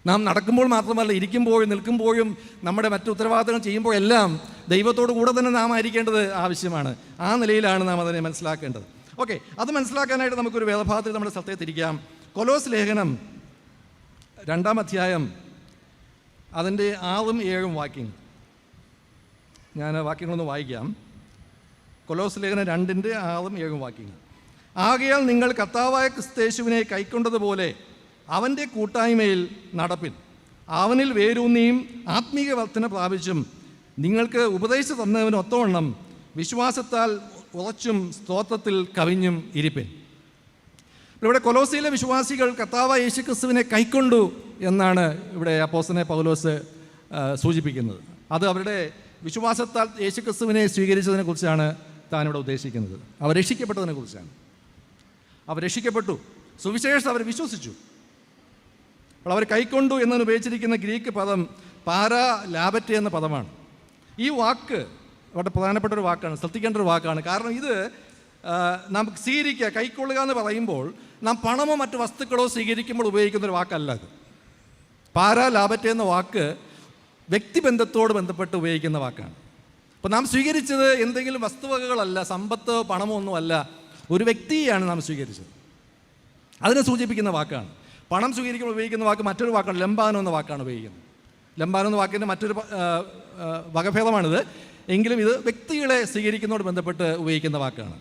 നാം നടക്കുമ്പോൾ മാത്രമല്ല, ഇരിക്കുമ്പോഴും നിൽക്കുമ്പോഴും നമ്മുടെ മറ്റു ഉത്തരവാദിത്തങ്ങൾ ചെയ്യുമ്പോഴെല്ലാം ദൈവത്തോടു കൂടെ തന്നെ നാം ആയിരിക്കേണ്ടത് ആവശ്യമാണ്. ആ നിലയിലാണ് നാം അതിനെ മനസ്സിലാക്കേണ്ടത്. ഓക്കെ, അത് മനസ്സിലാക്കാനായിട്ട് നമുക്കൊരു വേദഭാഗത്തിൽ നമ്മുടെ ശ്രദ്ധയെ തിരിക്കാം. കൊലോസ് ലേഖനം 2-ാം അധ്യായം അതിൻ്റെ 6ഉം 7ഉം വാക്യങ്ങൾ ഞാൻ വാക്യങ്ങളൊന്ന് വായിക്കാം. കൊലോസ് ലേഖനം 2-ന്റെ 6ഉം 7ഉം വാക്യങ്ങൾ. ആകയാൽ നിങ്ങൾ കർത്താവായ ക്രിസ്തേശുവിനെ കൈക്കൊണ്ടതുപോലെ അവൻ്റെ കൂട്ടായ്മയിൽ നടപ്പിൻ, അവനിൽ വേരൂന്നിയും ആത്മീക വർധന പ്രാപിച്ചും നിങ്ങൾക്ക് ഉപദേശിച്ചു തന്നവന് ഒത്തവണ്ണം വിശ്വാസത്താൽ ഉറച്ചും സ്തോത്രത്തിൽ കവിഞ്ഞും ഇരിപ്പിൻ. ഇവിടെ കൊലോസിയിലെ വിശ്വാസികൾ കർത്താവായ യേശുക്രിസ്തുവിനെ കൈക്കൊണ്ടു എന്നാണ് ഇവിടെ അപ്പോസ്തലനായ പൗലോസ് സൂചിപ്പിക്കുന്നത്. അത് അവരുടെ വിശ്വാസത്താൽ യേശുക്രിസ്തുവിനെ സ്വീകരിച്ചതിനെ കുറിച്ചാണ് താൻ ഇവിടെ ഉദ്ദേശിക്കുന്നത്. അവർ രക്ഷിക്കപ്പെട്ടതിനെ കുറിച്ചാണ്. അവർ രക്ഷിക്കപ്പെട്ടു, സുവിശേഷം അവർ വിശ്വസിച്ചു. അപ്പോൾ അവർ കൈക്കൊണ്ടു എന്നതിന് ഉപയോഗിച്ചിരിക്കുന്ന ഗ്രീക്ക് പദം പാരാ ലാബറ്റെ എന്ന പദമാണ്. ഈ വാക്ക് വളരെ പ്രധാനപ്പെട്ട ഒരു വാക്കാണ്, ശ്രദ്ധിക്കേണ്ട ഒരു വാക്കാണ്. കാരണം ഇത് നാം സ്വീകരിക്കുക, കൈക്കൊള്ളുക എന്ന് പറയുമ്പോൾ നാം പണമോ മറ്റു വസ്തുക്കളോ സ്വീകരിക്കുമ്പോൾ ഉപയോഗിക്കുന്ന ഒരു വാക്കല്ല ഇത്. പാരാ ലാബറ്റെ എന്ന വാക്ക് വ്യക്തിബന്ധത്തോട് ബന്ധപ്പെട്ട് ഉപയോഗിക്കുന്ന വാക്കാണ്. അപ്പോൾ നാം സ്വീകരിച്ചത് എന്തെങ്കിലും വസ്തുവകകളല്ല, സമ്പത്തോ പണമോ ഒന്നുമല്ല, ഒരു വ്യക്തിയെയാണ് നാം സ്വീകരിച്ചത്. അതിനെ സൂചിപ്പിക്കുന്ന വാക്കാണ്. പണം സ്വീകരിക്കുമ്പോൾ ഉപയോഗിക്കുന്ന വാക്ക് മറ്റൊരു വാക്കാണ്, ലംബാനം എന്ന വാക്കാണ് ഉപയോഗിക്കുന്നത്. ലംബാനം എന്ന വാക്കിൻ്റെ മറ്റൊരു വകഭേദമാണിത്. എങ്കിലും ഇത് വ്യക്തികളെ സ്വീകരിക്കുന്നതോട് ബന്ധപ്പെട്ട് ഉപയോഗിക്കുന്ന വാക്കാണ്.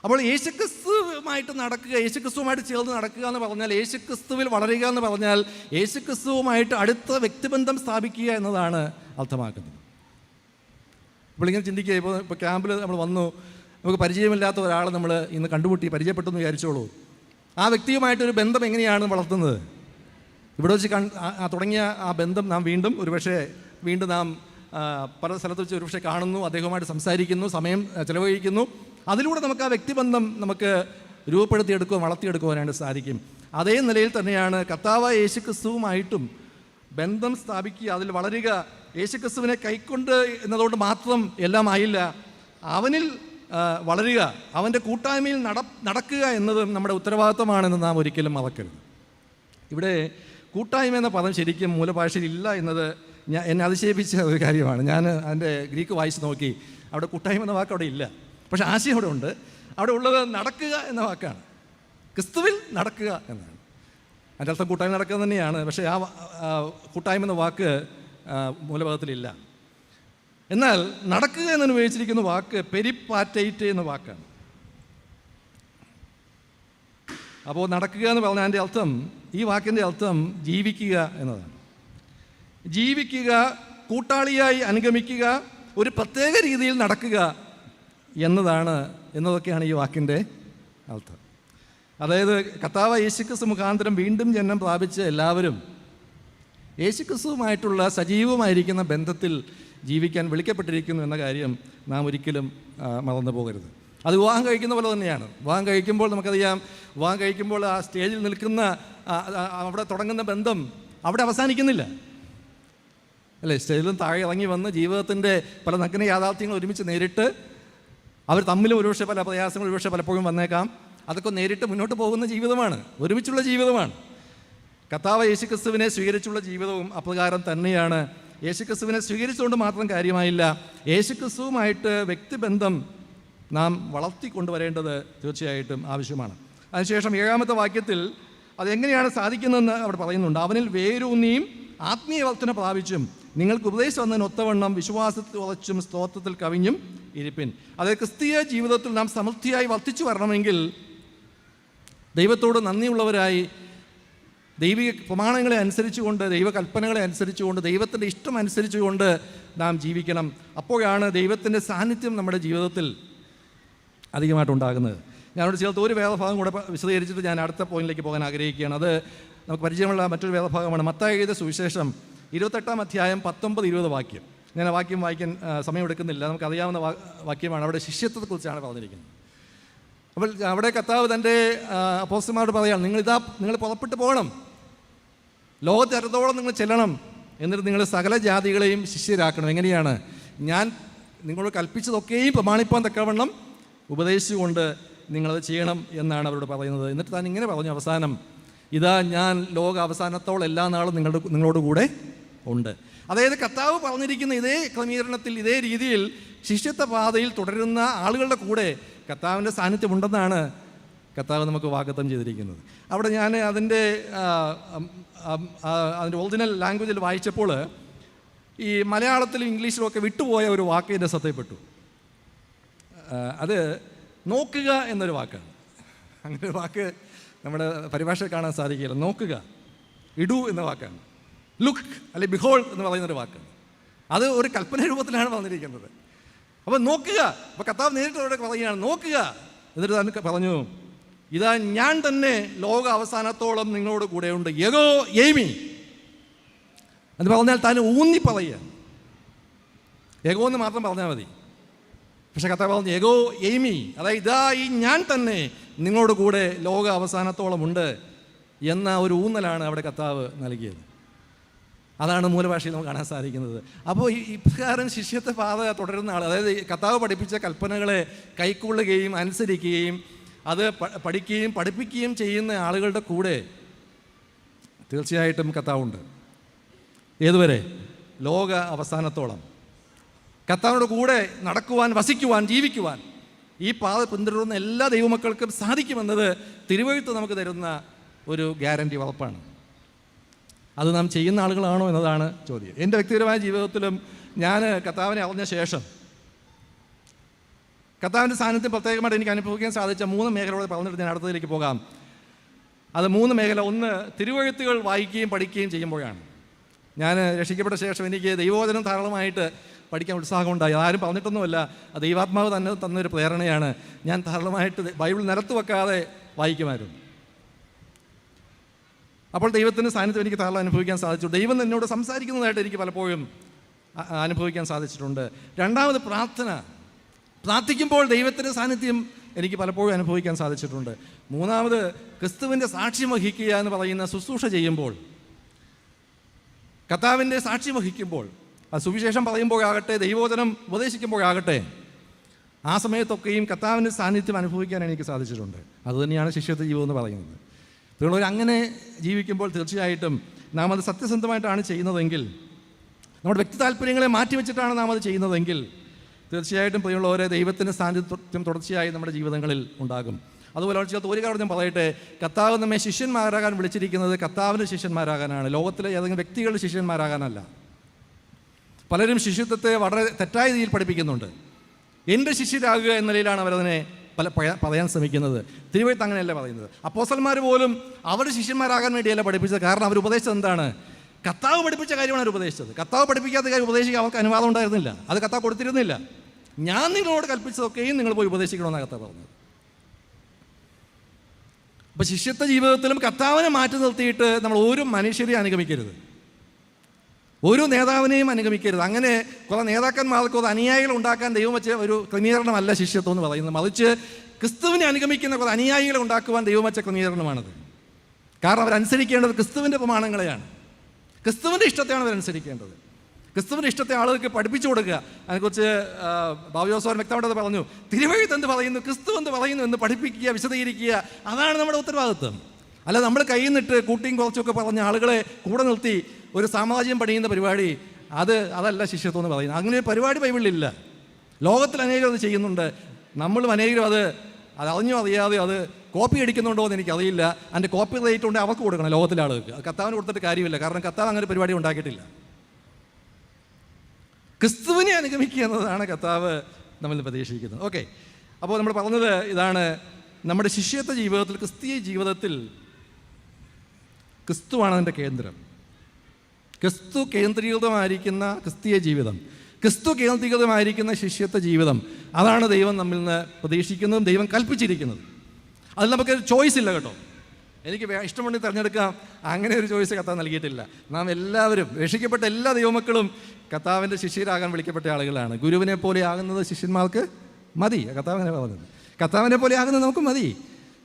അപ്പോൾ യേശുക്രിസ്തുവുമായിട്ട് നടക്കുക, യേശുക്രിസ്തുവുമായിട്ട് ചേർന്ന് നടക്കുക എന്ന് പറഞ്ഞാൽ, യേശുക്രിസ്തുവിൽ വളരുക എന്ന് പറഞ്ഞാൽ യേശുക്രിസ്തുവുമായിട്ട് അടുത്ത വ്യക്തിബന്ധം സ്ഥാപിക്കുക എന്നതാണ് അർത്ഥമാക്കുന്നത്. ഇപ്പോൾ ഇങ്ങനെ ചിന്തിക്കുക, ഇപ്പോൾ ക്യാമ്പിൽ നമ്മൾ വന്നു, നമുക്ക് പരിചയമില്ലാത്ത ഒരാളെ നമ്മൾ ഇന്ന് കണ്ടുമുട്ടി പരിചയപ്പെട്ടെന്ന് വിചാരിച്ചോളൂ. ആ വ്യക്തിയുമായിട്ടൊരു ബന്ധം എങ്ങനെയാണ് വളർത്തുന്നത്? ഇവിടെ വെച്ച് തുടങ്ങിയ ആ ബന്ധം നാം വീണ്ടും നാം പല സ്ഥലത്ത് വെച്ച് ഒരുപക്ഷെ കാണുന്നു, അദ്ദേഹവുമായിട്ട് സംസാരിക്കുന്നു, സമയം ചെലവഴിക്കുന്നു. അതിലൂടെ നമുക്ക് ആ വ്യക്തിബന്ധം നമുക്ക് രൂപപ്പെടുത്തിയെടുക്കുവാൻ, വളർത്തിയെടുക്കുവാനായിട്ട് സാധിക്കും. അതേ നിലയിൽ തന്നെയാണ് കർത്താവായ യേശുക്രിസ്തുവുമായിട്ടും ബന്ധം സ്ഥാപിക്കുക, അതിൽ വളരുക. യേശുക്രിസ്തുവിനെ കൈക്കൊണ്ട് എന്നതുകൊണ്ട് മാത്രം എല്ലാം ആയില്ല, അവനിൽ വളരുക, അവൻ്റെ കൂട്ടായ്മയിൽ നടക്കുക എന്നതും നമ്മുടെ ഉത്തരവാദിത്തമാണെന്ന് നാം ഒരിക്കലും മറക്കരുത്. ഇവിടെ കൂട്ടായ്മ എന്ന പദം ശരിക്കും മൂലഭാഷയിൽ ഇല്ല എന്നത് എന്നെ അതിശയിപ്പിച്ച ഒരു കാര്യമാണ്. ഞാൻ അതിൻ്റെ ഗ്രീക്ക് വായിച്ച് നോക്കി, അവിടെ കൂട്ടായ്മ എന്ന വാക്ക് അവിടെ ഇല്ല. പക്ഷേ ആശയം അവിടെ ഉണ്ട്. അവിടെ ഉള്ളത് നടക്കുക എന്ന വാക്കാണ്, ക്രിസ്തുവിൽ നടക്കുക എന്നാണ്. അതിൻ്റെ അർത്ഥം കൂട്ടായ്മ നടക്കുക തന്നെയാണ്. പക്ഷേ ആ കൂട്ടായ്മ എന്ന വാക്ക് മൂലപദത്തിലില്ല. എന്നാൽ നടക്കുക എന്നതിന് ഉപയോഗിച്ചിരിക്കുന്ന വാക്ക് പെരിപ്പാറ്റൈറ്റ് എന്ന വാക്കാണ്. അപ്പോൾ നടക്കുക എന്ന് പറഞ്ഞാൽ അതിൻ്റെ അർത്ഥം, ഈ വാക്കിൻ്റെ അർത്ഥം ജീവിക്കുക എന്നതാണ്. ജീവിക്കുക, കൂട്ടാളിയായി അനുഗമിക്കുക, ഒരു പ്രത്യേക രീതിയിൽ നടക്കുക എന്നതൊക്കെയാണ് ഈ വാക്കിൻ്റെ അർത്ഥം. അതായത് കർത്താവ് യേശുക്രിസ്തു മുഖാന്തരം വീണ്ടും ജന്മം പ്രാപിച്ച എല്ലാവരും യേശുക്രിസ്തുവുമായിട്ടുള്ള സജീവമായിരിക്കുന്ന ബന്ധത്തിൽ ജീവിക്കാൻ വിളിക്കപ്പെട്ടിരിക്കുന്നു എന്ന കാര്യം നാം ഒരിക്കലും മറന്നു പോകരുത്. അത് വിവാഹം കഴിക്കുന്ന പോലെ തന്നെയാണ്. വിവാഹം കഴിക്കുമ്പോൾ നമുക്കറിയാം, വിവാഹം കഴിക്കുമ്പോൾ ആ സ്റ്റേജിൽ നിൽക്കുന്ന അവിടെ തുടങ്ങുന്ന ബന്ധം അവിടെ അവസാനിക്കുന്നില്ല, അല്ലേ? സ്റ്റേജിലും താഴെ ഇറങ്ങി വന്ന് ജീവിതത്തിൻ്റെ പല നഗ്ന യാഥാർത്ഥ്യങ്ങൾ ഒരുമിച്ച് നേരിട്ട്, അവർ തമ്മിലും ഒരുപക്ഷെ പല പ്രയാസങ്ങൾ ഒരുപക്ഷെ പലപ്പോഴും വന്നേക്കാം, അതൊക്കെ നേരിട്ട് മുന്നോട്ട് പോകുന്ന ജീവിതമാണ്, ഒരുമിച്ചുള്ള ജീവിതമാണ്. കർത്താവ് യേശുക്രിസ്തുവിനെ സ്വീകരിച്ചുള്ള ജീവിതവും അപ്രകാരം തന്നെയാണ്. യേശുക്രിസ്തുവിനെ സ്വീകരിച്ചുകൊണ്ട് മാത്രം കാര്യമായില്ല, യേശുക്രിസ്തുവുമായിട്ട് വ്യക്തിബന്ധം നാം വളർത്തിക്കൊണ്ടുവരേണ്ടത് തീർച്ചയായിട്ടും ആവശ്യമാണ്. അതിനുശേഷം 7ാമത്തെ വാക്യത്തിൽ അതെങ്ങനെയാണ് സാധിക്കുന്നതെന്ന് അവിടെ പറയുന്നുണ്ട്. അവനിൽ വേരൂന്നിയും ആത്മീയ വർധന പ്രാപിച്ചും നിങ്ങൾക്ക് ഉപദേശം വന്നതിന് ഒത്തവണ്ണം വിശ്വാസത്തിൽ ഉറച്ചും സ്തോത്രത്തിൽ കവിഞ്ഞും ഇരിപ്പിൻ. അതായത് ക്രിസ്തീയ ജീവിതത്തിൽ നാം സമൃദ്ധിയായി വർദ്ധിച്ചു വരണമെങ്കിൽ ദൈവത്തോട് നന്ദിയുള്ളവരായി, ദൈവിക പ്രമാണങ്ങളെ അനുസരിച്ചുകൊണ്ട്, ദൈവകൽപ്പനകളെ അനുസരിച്ചുകൊണ്ട്, ദൈവത്തിൻ്റെ ഇഷ്ടം അനുസരിച്ചുകൊണ്ട് നാം ജീവിക്കണം. അപ്പോഴാണ് ദൈവത്തിൻ്റെ സാന്നിധ്യം നമ്മുടെ ജീവിതത്തിൽ അധികമായിട്ടുണ്ടാകുന്നത്. ഞാനോട് ചേർത്ത് ഒരു വേദഭാഗം കൂടെ വിശദീകരിച്ചിട്ട് ഞാൻ അടുത്ത പോയിന്റിലേക്ക് പോകാൻ ആഗ്രഹിക്കുകയാണ്. അത് നമുക്ക് പരിചയമുള്ള മറ്റൊരു വേദഭാഗമാണ്. മത്തായി എഴുതിയ സുവിശേഷം 28-ാം അധ്യായം 19-20 വാക്യം. ഞാൻ ആ വാക്യം വായിക്കാൻ സമയമെടുക്കുന്നില്ല, നമുക്കറിയാവുന്ന വാക്യമാണ്. അവിടെ ശിഷ്യത്വത്തെക്കുറിച്ചാണ് പറഞ്ഞിരിക്കുന്നത്. അപ്പോൾ അവിടെ കർത്താവ് തൻ്റെ അപ്പോസ്തലന്മാരോട് പറയുകയാണ്, നിങ്ങൾ പുറപ്പെട്ടു പോകണം, ലോകത്തെത്രത്തോളം നിങ്ങൾ ചെല്ലണം, എന്നിട്ട് നിങ്ങൾ സകല ജാതികളെയും ശിഷ്യരാക്കണം. എങ്ങനെയാണ്? ഞാൻ നിങ്ങളോട് കൽപ്പിച്ചതൊക്കെയും പ്രമാണിപ്പാൻ തക്കവണ്ണം ഉപദേശിച്ചുകൊണ്ട് നിങ്ങളത് ചെയ്യണം എന്നാണ് അവരോട് പറയുന്നത്. എന്നിട്ട് താൻ ഇങ്ങനെ പറഞ്ഞു അവസാനം, ഇതാ ഞാൻ ലോക അവസാനത്തോളം എല്ലാ നാളും നിങ്ങളോട് കൂടെ ഉണ്ട്. അതായത് കർത്താവ് പറഞ്ഞിരിക്കുന്ന ഇതേ ക്രമീകരണത്തിൽ, ഇതേ രീതിയിൽ ശിഷ്യത്വ പാതയിൽ തുടരുന്ന ആളുകളുടെ കൂടെ കർത്താവിൻ്റെ സാന്നിധ്യമുണ്ടെന്നാണ് കർത്താവ് നമുക്ക് വാഗ്ദത്തം ചെയ്തിരിക്കുന്നത്. അവിടെ ഞാൻ അതിൻ്റെ ഒറിജിനൽ ലാംഗ്വേജിൽ വായിച്ചപ്പോൾ ഈ മലയാളത്തിലും ഇംഗ്ലീഷിലും ഒക്കെ വിട്ടുപോയ ഒരു വാക്ക് എൻ്റെ ശ്രദ്ധയിൽപ്പെട്ടു. അത് നോക്കുക എന്നൊരു വാക്കാണ്. അങ്ങനെ ഒരു വാക്ക് നമ്മുടെ പരിഭാഷയിൽ കാണാൻ സാധിക്കില്ല. നോക്കുക, ഇടൂ എന്ന വാക്കാണ്. ലുക്ക് അല്ലെ ബിഹോൾഡ് എന്ന് പറയുന്നൊരു വാക്കാണ്. അത് ഒരു കൽപ്പന രൂപത്തിലാണ് വന്നിരിക്കുന്നത്. അപ്പോൾ നോക്കുക, അപ്പോൾ കർത്താവ് നേരിട്ട് അവിടെ പറയുകയാണ് നോക്കുക. എന്നിട്ട് താൻ പറഞ്ഞു, ഇതാ ഞാൻ തന്നെ ലോക അവസാനത്തോളം നിങ്ങളോട് കൂടെയുണ്ട്, യഗോ എയ്മി എന്ന് പറഞ്ഞാൽ താൻ ഊന്നി പറയുക. യഗോ എന്ന് മാത്രം പറഞ്ഞാൽ മതി. പക്ഷെ കർത്താവ് പറഞ്ഞു യഗോ എയ്മി, അതായത് ഇതാ ഈ ഞാൻ തന്നെ നിങ്ങളോട് കൂടെ ലോക അവസാനത്തോളം ഉണ്ട് എന്ന ഒരു ഊന്നലാണ് അവിടെ കർത്താവ് നൽകിയത്. അതാണ് മൂലഭാഷയിൽ നമുക്ക് കാണാൻ സാധിക്കുന്നത്. അപ്പോൾ ഇപ്രകാരം ശിഷ്യത്തെ പാത തുടരുന്ന ആൾ, അതായത് കർത്താവ് പഠിപ്പിച്ച കൽപ്പനകളെ കൈക്കൊള്ളുകയും അനുസരിക്കുകയും അത് പഠിക്കുകയും പഠിപ്പിക്കുകയും ചെയ്യുന്ന ആളുകളുടെ കൂടെ തീർച്ചയായിട്ടും കർത്താവുണ്ട്. ഏതുവരെ? ലോക അവസാനത്തോളം. കർത്താവിൻ്റെ കൂടെ നടക്കുവാൻ, വസിക്കുവാൻ, ജീവിക്കുവാൻ ഈ പാത പിന്തുടരുന്ന എല്ലാ ദൈവമക്കൾക്കും സാധിക്കുമെന്നത് തിരുവെഴുത്ത് നമുക്ക് തരുന്ന ഒരു ഗ്യാരണ്ടി, ഉറപ്പാണ്. അത് നാം ചെയ്യുന്ന ആളുകളാണോ എന്നതാണ് ചോദ്യം. എൻ്റെ വ്യക്തിപരമായ ജീവിതത്തിലും ഞാൻ കർത്താവിനെ അറിഞ്ഞ ശേഷം കർത്താവിൻ്റെ സാന്നിധ്യം പ്രത്യേകമായിട്ട് എനിക്ക് അനുഭവിക്കാൻ സാധിച്ച 3 മേഖലയോടെ പറഞ്ഞിട്ട് ഞാൻ അടുത്തതിലേക്ക് പോകാം. അത് 3 മേഖല. ഒന്ന്, തിരുവെഴുത്തുകൾ വായിക്കുകയും പഠിക്കുകയും ചെയ്യുമ്പോഴാണ്. ഞാൻ രക്ഷിക്കപ്പെട്ട ശേഷം എനിക്ക് ദൈവവചനം ധാരാളമായിട്ട് പഠിക്കാൻ ഉത്സാഹമുണ്ടായി. അതാരും പറഞ്ഞിട്ടൊന്നുമല്ല, അത് ദൈവാത്മാവ് തന്നെ തന്നൊരു പ്രേരണയാണ്. ഞാൻ ധാരാളമായിട്ട് ബൈബിൾ നിലത്ത് വെക്കാതെ വായിക്കുമായിരുന്നു. അപ്പോൾ ദൈവത്തിൻ്റെ സാന്നിധ്യം എനിക്ക് ധാരാളം അനുഭവിക്കാൻ സാധിച്ചു. ദൈവം എന്നോട് സംസാരിക്കുന്നതായിട്ട് എനിക്ക് പലപ്പോഴും അനുഭവിക്കാൻ സാധിച്ചിട്ടുണ്ട്. രണ്ടാമത്, പ്രാർത്ഥിക്കുമ്പോൾ ദൈവത്തിൻ്റെ സാന്നിധ്യം എനിക്ക് പലപ്പോഴും അനുഭവിക്കാൻ സാധിച്ചിട്ടുണ്ട്. മൂന്നാമത്, ക്രിസ്തുവിൻ്റെ സാക്ഷ്യം വഹിക്കുക എന്ന് പറയുന്ന ശുശ്രൂഷ ചെയ്യുമ്പോൾ, കർത്താവിൻ്റെ സാക്ഷ്യം വഹിക്കുമ്പോൾ, അത് സുവിശേഷം പറയുമ്പോഴാകട്ടെ, ദൈവവചനം ഉപദേശിക്കുമ്പോഴാകട്ടെ, ആ സമയത്തൊക്കെയും കർത്താവിൻ്റെ സാന്നിധ്യം അനുഭവിക്കാൻ എനിക്ക് സാധിച്ചിട്ടുണ്ട്. അതുതന്നെയാണ് ശിഷ്യത്വ ജീവിതം എന്ന് പറയുന്നത്. പ്രിയമുള്ളവർ, അങ്ങനെ ജീവിക്കുമ്പോൾ തീർച്ചയായിട്ടും നാം അത് സത്യസന്ധമായിട്ടാണ് ചെയ്യുന്നതെങ്കിൽ, നമ്മുടെ വ്യക്തി താല്പര്യങ്ങളെ മാറ്റിവെച്ചിട്ടാണ് നാം അത് ചെയ്യുന്നതെങ്കിൽ, തീർച്ചയായിട്ടും പ്രിയമുള്ളവരെ ദൈവത്തിൻ്റെ സാന്നിധ്യം തുടർച്ചയായി നമ്മുടെ ജീവിതങ്ങളിൽ ഉണ്ടാകും. അതുപോലെ ഒരു കാര്യം ഞാൻ പറയട്ടെ, കർത്താവ് നമ്മെ ശിഷ്യന്മാരാകാൻ വിളിച്ചിരിക്കുന്നത് കർത്താവിൻ്റെ ശിഷ്യന്മാരാകാനാണ്, ലോകത്തിലെ ഏതെങ്കിലും വ്യക്തികളുടെ ശിഷ്യന്മാരാകാനല്ല. പലരും ശിഷ്യത്വത്തെ വളരെ തെറ്റായ രീതിയിൽ പഠിപ്പിക്കുന്നുണ്ട്. എൻ്റെ ശിഷ്യരാകുക എന്ന നിലയിലാണ് അവരതിനെ പറയാൻ ശ്രമിക്കുന്നത്. തിരുവെഴുത്ത് അങ്ങനെയല്ല പറയുന്നത്. അപ്പോസ്തലന്മാർ പോലും അവരുടെ ശിഷ്യന്മാരാകാൻ വേണ്ടിയല്ല പഠിപ്പിച്ചത്. കാരണം അവർ ഉപദേശിച്ചത് എന്താണ്? കർത്താവ് പഠിപ്പിച്ച കാര്യമാണ് അവർ ഉപദേശിച്ചത്. കർത്താവ് പഠിപ്പിക്കാത്ത കാര്യം ഉപദേശിക്കാൻ അവർക്ക് അനുവാദം ഉണ്ടായിരുന്നില്ല, അത് കർത്താവ് കൊടുത്തിരുന്നില്ല. ഞാൻ നിങ്ങളോട് കൽപ്പിച്ചതൊക്കെയും നിങ്ങൾ പോയി ഉപദേശിക്കണമെന്നാണ് കർത്താവ് പറഞ്ഞത്. അപ്പോൾ ശിഷ്യത്വ ജീവിതത്തിലും കർത്താവിനെ മാറ്റി നിർത്തിയിട്ട് നമ്മൾ ഒരു മനുഷ്യരെയും അനുഗമിക്കരുത്, ഒരു നേതാവിനെയും അനുഗമിക്കരുത്. അങ്ങനെ കുറേ നേതാക്കന്മാർക്ക് ഒരു അനുയായികൾ ഉണ്ടാക്കാൻ ദൈവം വെച്ച ഒരു ക്രമീകരണമല്ല ശിഷ്യത്വം എന്ന് പറയുന്നത്. മറിച്ച് ക്രിസ്തുവിനെ അനുഗമിക്കുന്ന കുറേ അനുയായികളെ ഉണ്ടാക്കുവാൻ ദൈവം വെച്ച ക്രമീകരണമാണത്. കാരണം അവരനുസരിക്കേണ്ടത് ക്രിസ്തുവിൻ്റെ പ്രമാണങ്ങളെയാണ്, ക്രിസ്തുവിൻ്റെ ഇഷ്ടത്തെയാണ് അവരനുസരിക്കേണ്ടത്. ക്രിസ്തുവിൻ്റെ ഇഷ്ടത്തെ ആളുകൾക്ക് പഠിപ്പിച്ചു കൊടുക്കുക. അതിനെക്കുറിച്ച് ബാബുജോസോൻ വ്യക്തമായിട്ട് പറഞ്ഞു. തിരുവെഴുത്ത് എന്ത് പറയുന്നു, ക്രിസ്തു എന്ത് പറയുന്നു എന്ന് പഠിപ്പിക്കുക, വിശദീകരിക്കുക, അതാണ് നമ്മുടെ ഉത്തരവാദിത്വം. അല്ല നമ്മൾ കയ്യിൽ നിന്നിട്ട് കൂട്ടിയും കുറച്ചൊക്കെ പറഞ്ഞ ആളുകളെ കൂടെ നിർത്തി ഒരു സാമ്രാജ്യം പണിയുന്ന പരിപാടി, അതല്ല ശിഷ്യത്വം എന്ന് പറയുന്നത്. അങ്ങനെ ഒരു പരിപാടി ബൈബിളിലില്ല. ലോകത്തിൽ അനേകം അത് ചെയ്യുന്നുണ്ട്. നമ്മളും അനേകം അത് അറിഞ്ഞോ അറിയാതെ അത് കോപ്പി അടിക്കുന്നുണ്ടോ എന്ന് എനിക്കറിയില്ല. അതിൻ്റെ കോപ്പി റേറ്റ് ഉണ്ടെങ്കിൽ അവർക്ക് കൊടുക്കണം, ലോകത്തിലെ ആളുകൾക്ക്. കർത്താവിന് കൊടുത്തിട്ട് കാര്യമില്ല, കാരണം കർത്താവ് അങ്ങനെ പരിപാടി ഉണ്ടാക്കിയിട്ടില്ല. ക്രിസ്തുവിനെ അനുഗമിക്കുക എന്നതാണ് കർത്താവ് നമ്മൾ പ്രതീക്ഷിക്കുന്നത്. ഓക്കെ, അപ്പോൾ നമ്മൾ പറഞ്ഞത് ഇതാണ്, നമ്മുടെ ശിഷ്യത്വ ജീവിതത്തിൽ, ക്രിസ്തീയ ജീവിതത്തിൽ ക്രിസ്തുവാണ് അതിൻ്റെ കേന്ദ്രം. ക്രിസ്തു കേന്ദ്രീകൃതമായിരിക്കുന്ന ക്രിസ്തീയ ജീവിതം, ക്രിസ്തു കേന്ദ്രീകൃതമായിരിക്കുന്ന ശിഷ്യത്വ ജീവിതം, അതാണ് ദൈവം നമ്മിൽ നിന്ന് പ്രതീക്ഷിക്കുന്നതും ദൈവം കൽപ്പിച്ചിരിക്കുന്നത്. അതിൽ നമുക്കൊരു ചോയ്സ് ഇല്ല കേട്ടോ. എനിക്ക് ഇഷ്ടമുണ്ടെങ്കിൽ തിരഞ്ഞെടുക്കാം, അങ്ങനെ ഒരു ചോയ്സ് കർത്താവ് നൽകിയിട്ടില്ല. നാം എല്ലാവരും, രക്ഷിക്കപ്പെട്ട എല്ലാ ദൈവമക്കളും കർത്താവിൻ്റെ ശിഷ്യരാകാൻ വിളിക്കപ്പെട്ട ആളുകളാണ്. ഗുരുവിനെ പോലെ ആകുന്നത് ശിഷ്യന്മാർക്ക് മതി, കർത്താവിനെ പറഞ്ഞത്. കർത്താവിനെ പോലെ ആകുന്നത് നമുക്ക് മതി.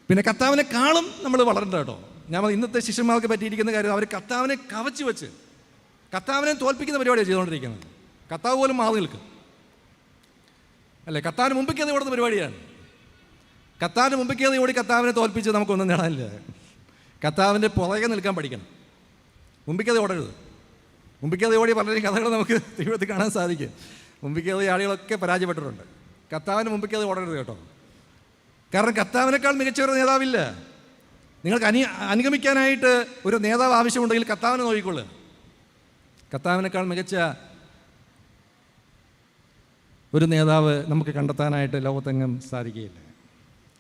പിന്നെ കർത്താവിനെക്കാളും നമ്മൾ വളരണ്ട കേട്ടോ. ഞാൻ ഇന്നത്തെ ശിഷ്യന്മാർക്ക് പറ്റിയിരിക്കുന്ന കാര്യം, അവർ കർത്താവിനെ കവച്ച് വെച്ച് കർത്താവിനെ തോൽപ്പിക്കുന്ന പരിപാടിയാണ് ചെയ്തുകൊണ്ടിരിക്കുന്നത്. കർത്താവ് പോലും മാറി നിൽക്കും അല്ലേ? കർത്താവിന് മുമ്പിൽ ഓടുന്ന പരിപാടിയാണ്. കർത്താവിന് മുമ്പിൽ ഓടി കർത്താവിനെ തോൽപ്പിച്ച് നമുക്കൊന്നും നേടാനില്ല. കർത്താവിൻ്റെ പുറകെ നിൽക്കാൻ പഠിക്കണം. മുമ്പിൽ ഓടരുത്. മുമ്പിൽ ഓടി പലരും കഥകൾ നമുക്ക് ദൈവത്തിൽ കാണാൻ സാധിക്കും. മുമ്പിൽ ആളുകളൊക്കെ പരാജയപ്പെട്ടിട്ടുണ്ട്. കർത്താവിന് മുമ്പിൽ ഓടരുത് കേട്ടോ. കാരണം കർത്താവിനേക്കാൾ മികച്ച ഒരു നേതാവില്ല. നിങ്ങൾക്ക് അനുഗമിക്കാനായിട്ട് ഒരു നേതാവ് ആവശ്യമുണ്ടെങ്കിൽ കർത്താവിനെ നോക്കിക്കൊള്ളുക. കർത്താവിനേക്കാൾ മികച്ച ഒരു നേതാവ് നമുക്ക് കണ്ടെത്താനായിട്ട് ലോകത്തെങ്ങും സാധിക്കുകയില്ല.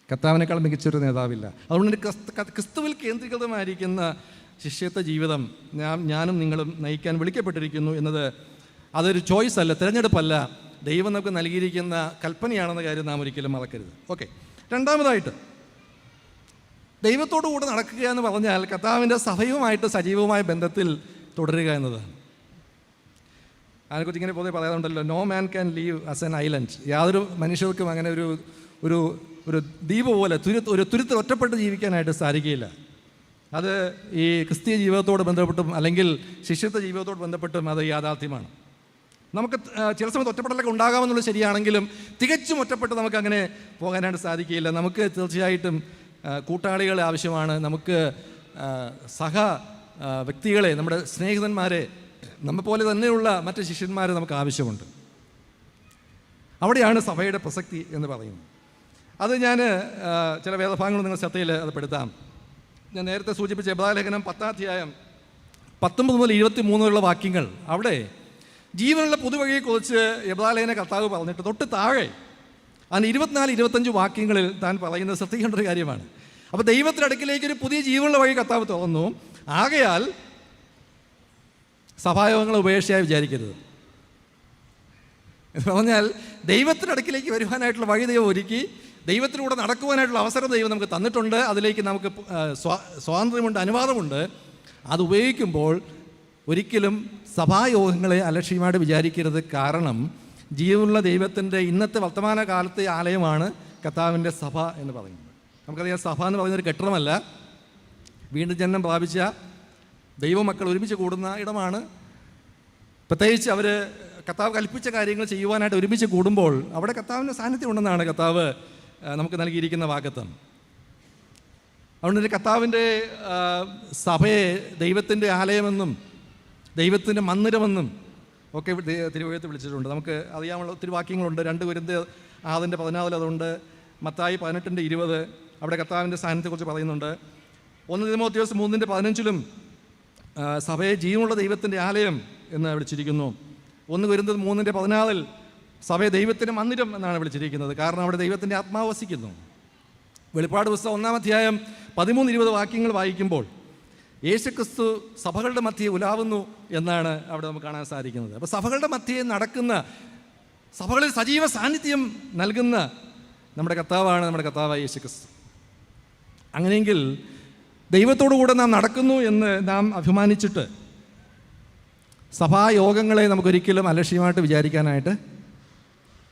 കർത്താവിനേക്കാൾ മികച്ചൊരു നേതാവില്ല. അതുകൊണ്ട് ക്രിസ്തുവിൽ കേന്ദ്രീകൃതമായിരിക്കുന്ന ശിഷ്യത്വ ജീവിതം ഞാനും നിങ്ങളും നയിക്കാൻ വിളിക്കപ്പെട്ടിരിക്കുന്നു എന്നത് അതൊരു ചോയ്സ് അല്ല, തിരഞ്ഞെടുപ്പല്ല, ദൈവം നമുക്ക് നൽകിയിരിക്കുന്ന കൽപ്പനയാണെന്ന കാര്യം നാം ഒരിക്കലും മറക്കരുത്. ഓക്കെ, രണ്ടാമതായിട്ട് ദൈവത്തോടു കൂടെ നടക്കുക എന്ന് പറഞ്ഞാൽ കർത്താവിൻ്റെ സഭയുമായിട്ട് സജീവമായ ബന്ധത്തിൽ തുടരുക എന്നതാണ്. അതിനെക്കുറിച്ച് ഇങ്ങനെ പൊതുവെ പറയാറുണ്ടല്ലോ, no man can live as an island. യാതൊരു മനുഷ്യർക്കും അങ്ങനെ ഒരു ഒരു ഒരു ദ്വീപ് പോലെ ഒരു തുരുത്തിൽ ഒറ്റപ്പെട്ട് ജീവിക്കാനായിട്ട് സാധിക്കുകയില്ല. അത് ഈ ക്രിസ്തീയ ജീവിതത്തോട് ബന്ധപ്പെട്ടും അല്ലെങ്കിൽ ശിഷ്യത്വ ജീവിതത്തോട് ബന്ധപ്പെട്ടും അത് യാഥാർത്ഥ്യമാണ്. നമുക്ക് ചില സമയത്ത് ഒറ്റപ്പെടലൊക്കെ ഉണ്ടാകാമെന്നുള്ളത് ശരിയാണെങ്കിലും തികച്ചും ഒറ്റപ്പെട്ട് നമുക്കങ്ങനെ പോകാനായിട്ട് സാധിക്കുകയില്ല. നമുക്ക് തീർച്ചയായിട്ടും കൂട്ടാളികളെ ആവശ്യമാണ്. നമുക്ക് വ്യക്തികളെ, നമ്മുടെ സ്നേഹിതന്മാരെ, നമ്മെപ്പോലെ തന്നെയുള്ള മറ്റ് ശിഷ്യന്മാരെ നമുക്ക് ആവശ്യമുണ്ട്. അവിടെയാണ് സഭയുടെ പ്രസക്തി എന്ന് പറയുന്നത്. അത് ഞാൻ ചില വേദഭാഗങ്ങൾ നിങ്ങൾ ശ്രദ്ധയിൽ അത് പെടുത്താം. ഞാൻ നേരത്തെ സൂചിപ്പിച്ച എബ്രായലേഖനം 10-ാം അധ്യായം 19 മുതൽ 23 വാക്യങ്ങൾ, അവിടെ ജീവനുള്ള പുതുവഴിയെക്കുറിച്ച് എബ്രായലേഖന കർത്താവ് പറഞ്ഞിട്ട് തൊട്ട് താഴെ അതിന് 24-25 വാക്യങ്ങളിൽ താൻ പറയുന്നത് ശ്രദ്ധിക്കേണ്ട ഒരു കാര്യമാണ്. അപ്പോൾ ദൈവത്തിൻ്റെ അടുക്കിലേക്ക് ഒരു പുതിയ ജീവനുള്ള വഴി കർത്താവ് തുറന്നു. ആകയാൽ സഭായോഗങ്ങളെ ഉപേക്ഷയായി വിചാരിക്കരുത് എന്ന് പറഞ്ഞാൽ ദൈവത്തിൻ്റെ അടുക്കിലേക്ക് വരുവാനായിട്ടുള്ള വഴി ദൈവം ഒരുക്കി, ദൈവത്തിലൂടെ നടക്കുവാനായിട്ടുള്ള അവസരം ദൈവം നമുക്ക് തന്നിട്ടുണ്ട്. അതിലേക്ക് നമുക്ക് സ്വാതന്ത്ര്യമുണ്ട്, അനുവാദമുണ്ട്. അത് ഉപയോഗിക്കുമ്പോൾ ഒരിക്കലും സഭായോഗങ്ങളെ അലക്ഷ്യമായിട്ട് വിചാരിക്കരുത്. കാരണം ജീവനുള്ള ദൈവത്തിൻ്റെ ഇന്നത്തെ വർത്തമാന കാലത്തെ ആലയമാണ് കർത്താവിൻ്റെ സഭ എന്ന് പറയുന്നത്. നമുക്കറിയാം, സഭ എന്ന് പറയുന്നൊരു കെട്ടിടമല്ല, വീണ്ടും ജന്മം പ്രാപിച്ച ദൈവമക്കൾ ഒരുമിച്ച് കൂടുന്ന ഇടമാണ്. പ്രത്യേകിച്ച് അവർ കർത്താവ് കൽപ്പിച്ച കാര്യങ്ങൾ ചെയ്യുവാനായിട്ട് ഒരുമിച്ച് കൂടുമ്പോൾ അവിടെ കർത്താവിൻ്റെ സാന്നിധ്യം ഉണ്ടെന്നാണ് കർത്താവ് നമുക്ക് നൽകിയിരിക്കുന്ന വാഗ്ദത്തം. അതുകൊണ്ട് കർത്താവിൻ്റെ സഭയെ ദൈവത്തിൻ്റെ ആലയമെന്നും ദൈവത്തിൻ്റെ മന്ദിരമെന്നും ഒക്കെ തിരുവഴുത്ത് വിളിച്ചിട്ടുണ്ട്. നമുക്ക് അറിയാമുള്ള ഒത്തിരി വാക്യങ്ങളുണ്ട്. 2 കൊരിന്ത്യർ 6:14 അതുണ്ട്. മത്തായി 18:20 അവിടെ കർത്താവിൻ്റെ സാന്നിധ്യത്തെക്കുറിച്ച് പറയുന്നുണ്ട്. 1 തിമോഥെയോസ് 3:15 സഭയെ ജീവനുള്ള ദൈവത്തിൻ്റെ ആലയം എന്ന് വിളിച്ചിരിക്കുന്നു. 1 കൊരിന്ത്യർ 3:14 സഭയെ ദൈവത്തിൻ്റെ മന്ദിരം എന്നാണ് വിളിച്ചിരിക്കുന്നത്. കാരണം അവിടെ ദൈവത്തിൻ്റെ ആത്മാവ് വസിക്കുന്നു. വെളിപ്പാട് പുസ്തകം 1-ാം അധ്യായം 13-20 വാക്യങ്ങൾ വായിക്കുമ്പോൾ യേശുക്രിസ്തു സഭകളുടെ മധ്യേ ഉലാവുന്നു എന്നാണ് അവിടെ നമുക്ക് കാണാൻ സാധിക്കുന്നത്. അപ്പോൾ സഭകളുടെ മധ്യേ നടക്കുന്ന, സഭകളിൽ സജീവ സാന്നിധ്യം നൽകുന്ന നമ്മുടെ കർത്താവാണ് നമ്മുടെ കർത്താവായ യേശുക്രിസ്തു. അങ്ങനെയെങ്കിൽ ദൈവത്തോടു കൂടെ നാം നടക്കുന്നു എന്ന് നാം അഭിമാനിച്ചിട്ട് സഭായോഗങ്ങളെ നമുക്കൊരിക്കലും അലക്ഷ്യമായിട്ട് വിചാരിക്കാനായിട്ട്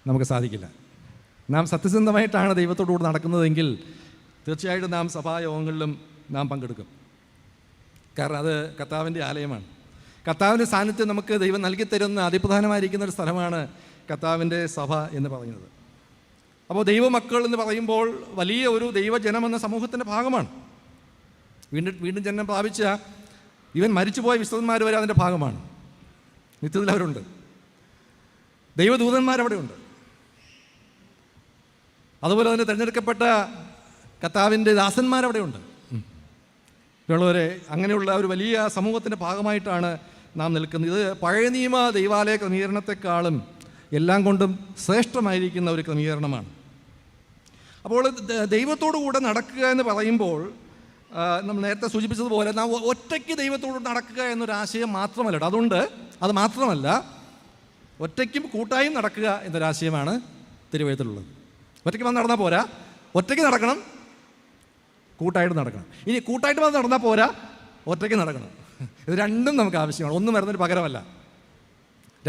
നമുക്ക് സാധിക്കില്ല. നാം സത്യസന്ധമായിട്ടാണ് ദൈവത്തോടു കൂടെ നടക്കുന്നതെങ്കിൽ തീർച്ചയായിട്ടും നാം സഭായോഗങ്ങളിലും നാം പങ്കെടുക്കും. കാരണം അത് കർത്താവിൻ്റെ ആലയമാണ്. കർത്താവിൻ്റെ സാന്നിധ്യം നമുക്ക് ദൈവം നൽകിത്തരുന്ന അതിപ്രധാനമായിരിക്കുന്ന ഒരു സ്ഥലമാണ് കർത്താവിൻ്റെ സഭ എന്ന് പറയുന്നത്. അപ്പോൾ ദൈവമക്കൾ എന്ന് പറയുമ്പോൾ വലിയ ഒരു ദൈവജനമെന്ന സമൂഹത്തിൻ്റെ ഭാഗമാണ്. വീണ്ടും ജന്മം പ്രാപിച്ച ഇവൻ മരിച്ചുപോയ വിശുദ്ധന്മാർ വരെ അതിൻ്റെ ഭാഗമാണ്. നിത്യത്തിൽ അവരുണ്ട്. ദൈവദൂതന്മാരവിടെയുണ്ട്. അതുപോലെ തന്നെ തിരഞ്ഞെടുക്കപ്പെട്ട കർത്താവിൻ്റെ ദാസന്മാരവിടെയുണ്ട്. ഉള്ളവരെ അങ്ങനെയുള്ള ഒരു വലിയ സമൂഹത്തിൻ്റെ ഭാഗമായിട്ടാണ് നാം നിൽക്കുന്നത്. ഇത് പഴയ നിയമ ദൈവാലയ ക്രമീകരണത്തെക്കാളും എല്ലാം കൊണ്ടും ശ്രേഷ്ഠമായിരിക്കുന്ന ഒരു ക്രമീകരണമാണ്. അപ്പോൾ ദൈവത്തോടു കൂടെ നടക്കുക എന്ന് പറയുമ്പോൾ നമ്മൾ നേരത്തെ സൂചിപ്പിച്ചതുപോലെ നാം ഒറ്റയ്ക്ക് ദൈവത്തോട് നടക്കുക എന്നൊരാശയം മാത്രമല്ല. അതുകൊണ്ട് അത് മാത്രമല്ല, ഒറ്റയ്ക്കും കൂട്ടായും നടക്കുക എന്നൊരാശയമാണ് തിരുവഴുത്തിലുള്ളത്. ഒറ്റയ്ക്ക് വന്ന് നടന്നാൽ പോരാ, ഒറ്റയ്ക്ക് നടക്കണം, കൂട്ടായിട്ട് നടക്കണം. ഇനി കൂട്ടായിട്ട് വന്ന് നടന്നാൽ പോരാ, ഒറ്റയ്ക്ക് നടക്കണം. ഇത് രണ്ടും നമുക്ക് ആവശ്യമാണ്. ഒന്നും വരുന്നൊരു പകരമല്ല,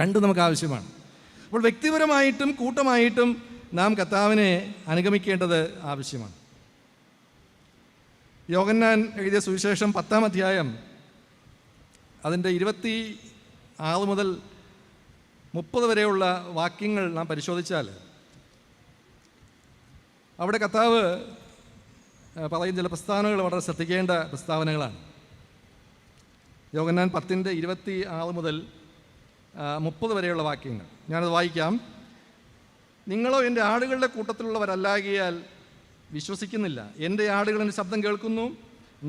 രണ്ടും നമുക്ക് ആവശ്യമാണ്. അപ്പോൾ വ്യക്തിപരമായിട്ടും കൂട്ടമായിട്ടും നാം കർത്താവിനെ അനുഗമിക്കേണ്ടത് ആവശ്യമാണ്. യോഹന്നാൻ എഴുതിയ സുവിശേഷം 10-ാം അധ്യായം അതിൻ്റെ 26 മുതൽ 30 വരെയുള്ള വാക്യങ്ങൾ നാം പരിശോധിച്ചാൽ അവിടെ കർത്താവ് പറയുന്ന ചില പ്രസ്താവനകൾ വളരെ ശ്രദ്ധിക്കേണ്ട പ്രസ്താവനകളാണ്. യോഹന്നാൻ 10:26 മുതൽ 30 വരെയുള്ള വാക്യങ്ങൾ ഞാനത് വായിക്കാം. നിങ്ങളോ എൻ്റെ ആടുകളുടെ കൂട്ടത്തിലുള്ളവരല്ലാകിയാൽ വിശ്വസിക്കുന്നില്ല. എൻ്റെ ആടുകൾ എൻ്റെ ശബ്ദം കേൾക്കുന്നു,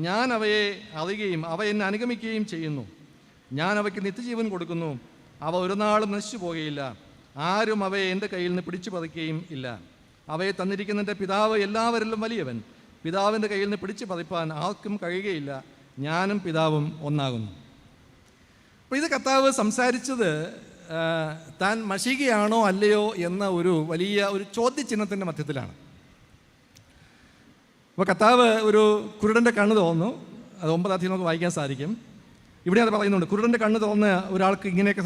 ഞാൻ അവയെ അറിയുകയും അവ എന്നെ അനുഗമിക്കുകയും ചെയ്യുന്നു. ഞാൻ അവയ്ക്ക് നിത്യജീവൻ കൊടുക്കുന്നു, അവ ഒരു നാളും നശിച്ചു പോകുകയില്ല, ആരും അവയെ എൻ്റെ കയ്യിൽ നിന്ന് പിടിച്ചു പറിക്കുകയും ഇല്ല. അവയെ തന്നിരിക്കുന്നതിൻ്റെ പിതാവ് എല്ലാവരിലും വലിയവൻ. പിതാവിൻ്റെ കയ്യിൽ നിന്ന് പിടിച്ചു പറിപ്പാൻ ആർക്കും കഴിയുകയില്ല. ഞാനും പിതാവും ഒന്നാകുന്നു. അപ്പോൾ ഇത് കർത്താവ് സംസാരിച്ചത് താൻ മശീഹയാണോ അല്ലയോ എന്ന ഒരു വലിയ ഒരു ചോദ്യചിഹ്നത്തിൻ്റെ മധ്യത്തിലാണ്. അപ്പോൾ കർത്താവ് ഒരു കുരുടൻ്റെ കണ്ണ് തുറന്നു. അത് 9 അധ്യായം നമുക്ക് വായിക്കാൻ സാധിക്കും. ഇവിടെ അത് പറയുന്നുണ്ട്, കുരുടൻ്റെ കണ്ണ് തുറന്ന് ഒരാൾക്ക് ഇങ്ങനെയൊക്കെ,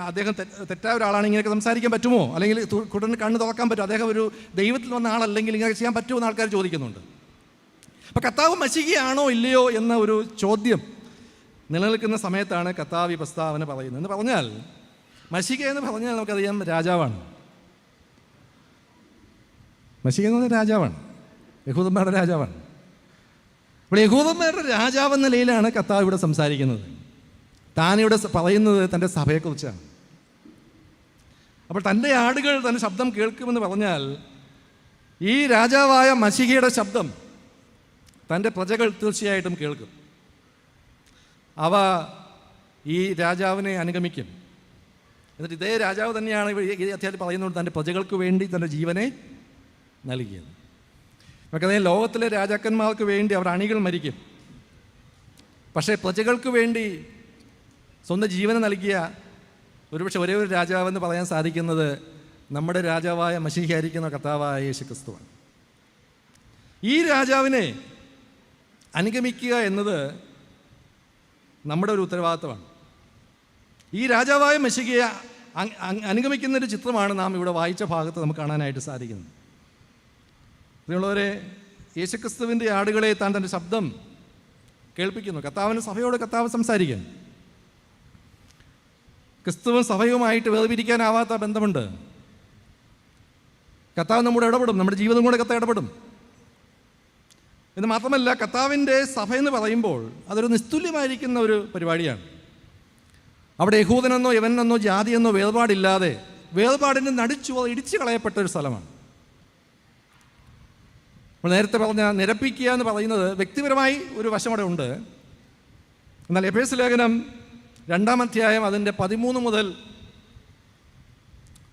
അദ്ദേഹം തെറ്റായ ഒരാളാണ്, ഇങ്ങനെയൊക്കെ സംസാരിക്കാൻ പറ്റുമോ, അല്ലെങ്കിൽ കുരുടൻ്റെ കണ്ണ് തുറക്കാൻ പറ്റുമോ, അദ്ദേഹം ഒരു ദൈവത്തിൽ വന്ന ആളല്ലെങ്കിൽ ഇങ്ങനെ ചെയ്യാൻ പറ്റുമോ എന്ന് ആൾക്കാർ ചോദിക്കുന്നുണ്ട്. അപ്പോൾ കർത്താവ് മശീഹയാണോ ഇല്ലയോ എന്ന ഒരു ചോദ്യം നിലനിൽക്കുന്ന സമയത്താണ് കർത്താവ് ഈ പ്രസ്താവന പറയുന്നത്. എന്ന് പറഞ്ഞാൽ മശീഹ എന്ന് പറഞ്ഞാൽ നമുക്കറിയാം രാജാവാണ്. മശീഹ എന്ന് പറഞ്ഞാൽ രാജാവാണ്, യഹൂദന്മാരുടെ രാജാവാണ്. അപ്പോൾ യഹൂദന്മാരുടെ രാജാവെന്ന നിലയിലാണ് കർത്താവ് ഇവിടെ സംസാരിക്കുന്നത്. താനിവിടെ പറയുന്നത് തൻ്റെ സഭയെക്കുറിച്ചാണ്. അപ്പോൾ തൻ്റെ ആടുകൾ തൻ്റെ ശബ്ദം കേൾക്കുമെന്ന് പറഞ്ഞാൽ ഈ രാജാവായ മശീഹയുടെ ശബ്ദം തൻ്റെ പ്രജകൾ തീർച്ചയായിട്ടും കേൾക്കും. അവ ഈ രാജാവിനെ അനുഗമിക്കും. എന്നിട്ട് ഇതേ രാജാവ് തന്നെയാണ് ഈ അധ്യായത്തിൽ പറയുന്നത് തൻ്റെ പ്രജകൾക്ക് വേണ്ടി തൻ്റെ ജീവനെ നൽകിയത്. നമുക്കറിയാം, ലോകത്തിലെ രാജാക്കന്മാർക്ക് വേണ്ടി അവർ അണികൾ മരിക്കും. പക്ഷേ പ്രജകൾക്ക് വേണ്ടി സ്വന്തം ജീവനെ നൽകിയ ഒരുപക്ഷെ ഒരേ ഒരു രാജാവെന്ന് പറയാൻ സാധിക്കുന്നത് നമ്മുടെ രാജാവായ മശീഹയായിരിക്കുന്ന കർത്താവായ യേശു ക്രിസ്തുവാണ്. ഈ രാജാവിനെ അനുഗമിക്കുക എന്നത് നമ്മുടെ ഒരു ഉത്തരവാദിത്തമാണ്. ഈ രാജാവായ മശീഹയെ അനുഗമിക്കുന്നൊരു ചിത്രമാണ് നാം ഇവിടെ വായിച്ച ഭാഗത്ത് നമുക്ക് കാണാനായിട്ട് സാധിക്കുന്നത്. പ്രിയമുള്ളവരെ, യേശുക്രിസ്തുവിൻ്റെ ആടുകളെ താൻ തൻ്റെ ശബ്ദം കേൾപ്പിക്കുന്നു. കർത്താവിന് സഭയോട് കർത്താവ് സംസാരിക്കും. ക്രിസ്തുവും സഭയുമായിട്ട് വേർപിരിക്കാനാവാത്ത ബന്ധമുണ്ട്. കർത്താവ് നമ്മുടെ ഇടപെടും, നമ്മുടെ ജീവിതം കൂടെ കർത്താവ് ഇടപെടും. എന്ന് മാത്രമല്ല, കർത്താവിൻ്റെ സഭ എന്ന് പറയുമ്പോൾ അതൊരു നിസ്തുല്യമായിരിക്കുന്ന ഒരു പരിപാടിയാണ്. അവിടെ യഹൂദനെന്നോ യവനെന്നോ ജാതിയെന്നോ വേർപാടില്ലാതെ വേർപാടിൻ്റെ നടിച്ചു ഇടിച്ചു കളയപ്പെട്ട ഒരു സ്ഥലമാണ്. നമ്മൾ നേരത്തെ പറഞ്ഞ നിരപ്പിക്കുക എന്ന് പറയുന്നത് വ്യക്തിപരമായി ഒരു വശം അവിടെ ഉണ്ട്. എന്നാൽ എഫേസ്യ ലേഖനം 2-ാം അധ്യായം അതിൻ്റെ 13 മുതൽ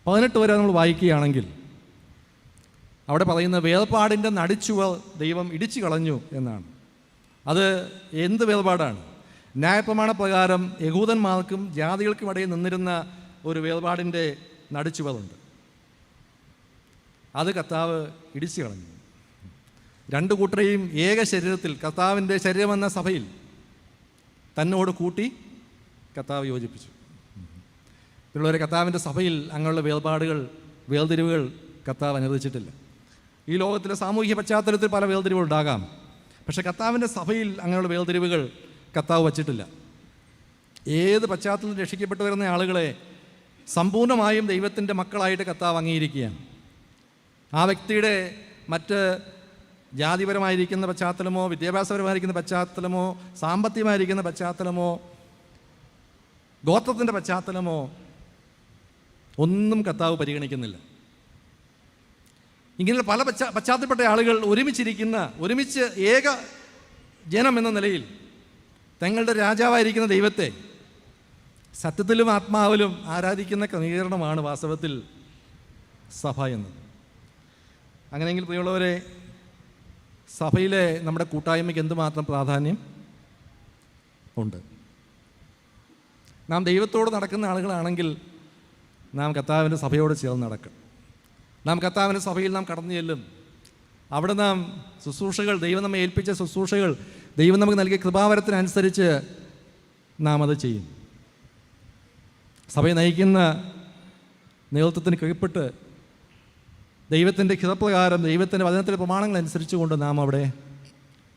18 വരെ നമ്മൾ വായിക്കുകയാണെങ്കിൽ അവിടെ പറയുന്ന വേർപാടിൻ്റെ നടിച്ചുവർ ദൈവം ഇടിച്ചു കളഞ്ഞു എന്നാണ്. അത് എന്ത് വേർപാടാണ്? ന്യായപ്രമാണ പ്രകാരം യഹൂദന്മാർക്കും ജാതികൾക്കും ഇടയിൽ നിന്നിരുന്ന ഒരു വേർപാടിൻ്റെ നടിച്ചുവറുണ്ട്. അത് കർത്താവ് ഇടിച്ചു കളഞ്ഞു. രണ്ടു കൂട്ടരെയും ഏക ശരീരത്തിൽ, കർത്താവിൻ്റെ ശരീരമെന്ന സഭയിൽ തന്നോട് കൂട്ടി കർത്താവ് യോജിപ്പിച്ചു. ഇതിലുള്ളവരെ കർത്താവിൻ്റെ സഭയിൽ അങ്ങനെയുള്ള വേർതിരിവുകൾ കർത്താവ് അനുവദിച്ചിട്ടില്ല. ഈ ലോകത്തിലെ സാമൂഹിക പശ്ചാത്തലത്തിൽ പല വേർതിരിവുകൾ ഉണ്ടാകാം. പക്ഷേ കർത്താവിൻ്റെ സഭയിൽ അങ്ങനെയുള്ള വേർതിരിവുകൾ കർത്താവ് വച്ചിട്ടില്ല. ഏത് പശ്ചാത്തലത്തിൽ രക്ഷിക്കപ്പെട്ടു വരുന്ന ആളുകളെ സമ്പൂർണ്ണമായും ദൈവത്തിൻ്റെ മക്കളായിട്ട് കർത്താവ് അംഗീകരിക്കുകയാണ്. ആ വ്യക്തിയുടെ മറ്റ് ജാതിപരമായിരിക്കുന്ന പശ്ചാത്തലമോ വിദ്യാഭ്യാസപരമായിരിക്കുന്ന പശ്ചാത്തലമോ സാമ്പത്തികമായിരിക്കുന്ന പശ്ചാത്തലമോ ഗോത്രത്തിൻ്റെ പശ്ചാത്തലമോ ഒന്നും കർത്താവ് പരിഗണിക്കുന്നില്ല. ഇങ്ങനെ പല പശ്ചാത്തലപ്പെട്ട ആളുകൾ ഒരുമിച്ച് ഏക ജനം എന്ന നിലയിൽ തങ്ങളുടെ രാജാവായിരിക്കുന്ന ദൈവത്തെ സത്യത്തിലും ആത്മാവിലും ആരാധിക്കുന്ന ക്രമീകരണമാണ് വാസ്തവത്തിൽ സഭ എന്നത്. അങ്ങനെയെങ്കിൽ പ്രിയമുള്ളവരെ, സഭയിലെ നമ്മുടെ കൂട്ടായ്മയ്ക്ക് എന്തുമാത്രം പ്രാധാന്യം ഉണ്ട്. നാം ദൈവത്തോട് നടക്കുന്ന ആളുകളാണെങ്കിൽ നാം കർത്താവിൻ്റെ സഭയോട് ചേർന്ന് നടക്കും. നാം കർത്താവിൻ്റെ സഭയിൽ നാം കടന്നു ചെല്ലും. അവിടെ നാം ശുശ്രൂഷകൾ, ദൈവം നമ്മെ ഏൽപ്പിച്ച ശുശ്രൂഷകൾ, ദൈവം നമുക്ക് നൽകിയ കൃപാവരത്തിനനുസരിച്ച് നാം അത് ചെയ്യും. സഭയെ നയിക്കുന്ന നേതൃത്വത്തിന് കീഴ്പ്പെട്ട് ദൈവത്തിൻ്റെ ഹിതപ്രകാരം ദൈവത്തിൻ്റെ വചനത്തിലെ പ്രമാണങ്ങൾ അനുസരിച്ചുകൊണ്ട് നാം അവിടെ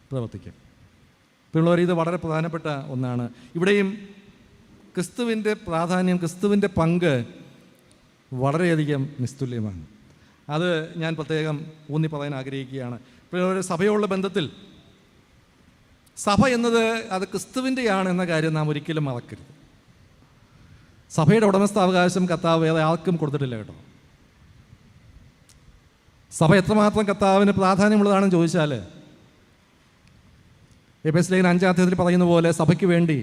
പ്രവർത്തിക്കും. പിള്ളേർ, ഇത് വളരെ പ്രധാനപ്പെട്ട ഒന്നാണ്. ഇവിടെയും ക്രിസ്തുവിൻ്റെ പ്രാധാന്യം, ക്രിസ്തുവിൻ്റെ പങ്ക് വളരെയധികം നിസ്തുല്യമാണ്. അത് ഞാൻ പ്രത്യേകം ഊന്നി പറയാൻ ആഗ്രഹിക്കുകയാണ്. പിള്ളേർ, സഭയോടുള്ള ബന്ധത്തിൽ സഭ എന്നത് അത് ക്രിസ്തുവിൻ്റെയാണ് എന്ന കാര്യം നാം ഒരിക്കലും മറക്കരുത്. സഭയുടെ ഉടമസ്ഥാവകാശം കർത്താവ് വേറെ ആർക്കും കൊടുത്തിട്ടില്ല കേട്ടോ. സഭ എത്രമാത്രം കർത്താവിന് പ്രാധാന്യമുള്ളതാണെന്ന് ചോദിച്ചാൽ എഫേസ്യ ലേഖനം 5-ാം അധ്യായത്തിൽ പറയുന്ന പോലെ സഭയ്ക്ക് വേണ്ടി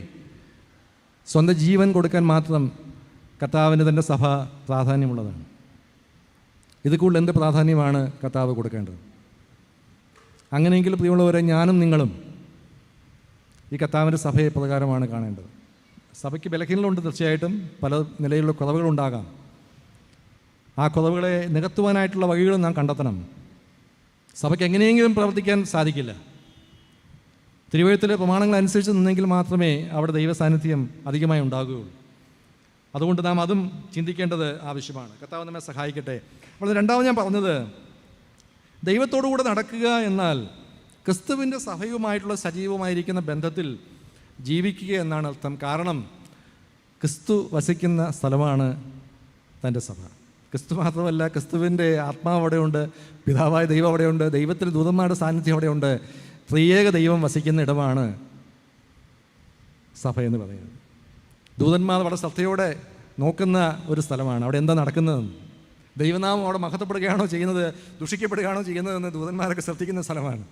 സ്വന്തം ജീവൻ കൊടുക്കാൻ മാത്രം കർത്താവിന് തൻ്റെ സഭ പ്രാധാന്യമുള്ളതാണ്. ഇത് കൂടുതൽ എന്ത് പ്രാധാന്യമാണ് കർത്താവ് കൊടുക്കേണ്ടത്? അങ്ങനെയെങ്കിൽ പ്രിയമുള്ളവരെ, ഞാനും നിങ്ങളും ഈ കർത്താവിൻ്റെ സഭയെ പ്രകാരമാണ് കാണേണ്ടത്. സഭയ്ക്ക് ബലഹീനതകളുണ്ട്, തീർച്ചയായിട്ടും പല നിലയിലുള്ള കുറവുകളുണ്ടാകാം. ആ കുറവുകളെ നികത്തുവാനായിട്ടുള്ള വഴികളും നാം കണ്ടെത്തണം. സഭയ്ക്ക് എങ്ങനെയെങ്കിലും പ്രവർത്തിക്കാൻ സാധിക്കില്ല. തിരുവെഴുത്തിലെ പ്രമാണങ്ങൾ അനുസരിച്ച് നിന്നെങ്കിൽ മാത്രമേ അവിടെ ദൈവസാന്നിധ്യം അധികമായി ഉണ്ടാകുകയുള്ളൂ. അതുകൊണ്ട് നാം അതും ചിന്തിക്കേണ്ടത് ആവശ്യമാണ്. കർത്താവ് നമ്മെ സഹായിക്കട്ടെ. അപ്പോൾ രണ്ടാമത് ഞാൻ പറഞ്ഞത്, ദൈവത്തോടു കൂടെ നടക്കുക എന്നാൽ ക്രിസ്തുവിൻ്റെ സഭയുമായിട്ടുള്ള സജീവമായിരിക്കുന്ന ബന്ധത്തിൽ ജീവിക്കുക എന്നാണ് അർത്ഥം. കാരണം ക്രിസ്തു വസിക്കുന്ന സ്ഥലമാണ് തൻ്റെ സഭ. ക്രിസ്തു മാത്രമല്ല, ക്രിസ്തുവിൻ്റെ ആത്മാവ് അവിടെയുണ്ട്, പിതാവായ ദൈവം അവിടെയുണ്ട്, ദൈവത്തിൻ്റെ ദൂതന്മാരുടെ സാന്നിധ്യം അവിടെയുണ്ട്. ത്രിയേക ദൈവം വസിക്കുന്ന ഇടമാണ് സഭ എന്ന് പറയുന്നത്. ദൂതന്മാർ വളരെ ശ്രദ്ധയോടെ നോക്കുന്ന ഒരു സ്ഥലമാണ്. അവിടെ എന്താ നടക്കുന്നതെന്ന്, ദൈവനാമം അവിടെ മഹത്വപ്പെടുകയാണോ ചെയ്യുന്നത്, ദുഷിക്കപ്പെടുകയാണോ ചെയ്യുന്നതെന്ന് ദൂതന്മാരൊക്കെ ശ്രദ്ധിക്കുന്ന സ്ഥലമാണ്.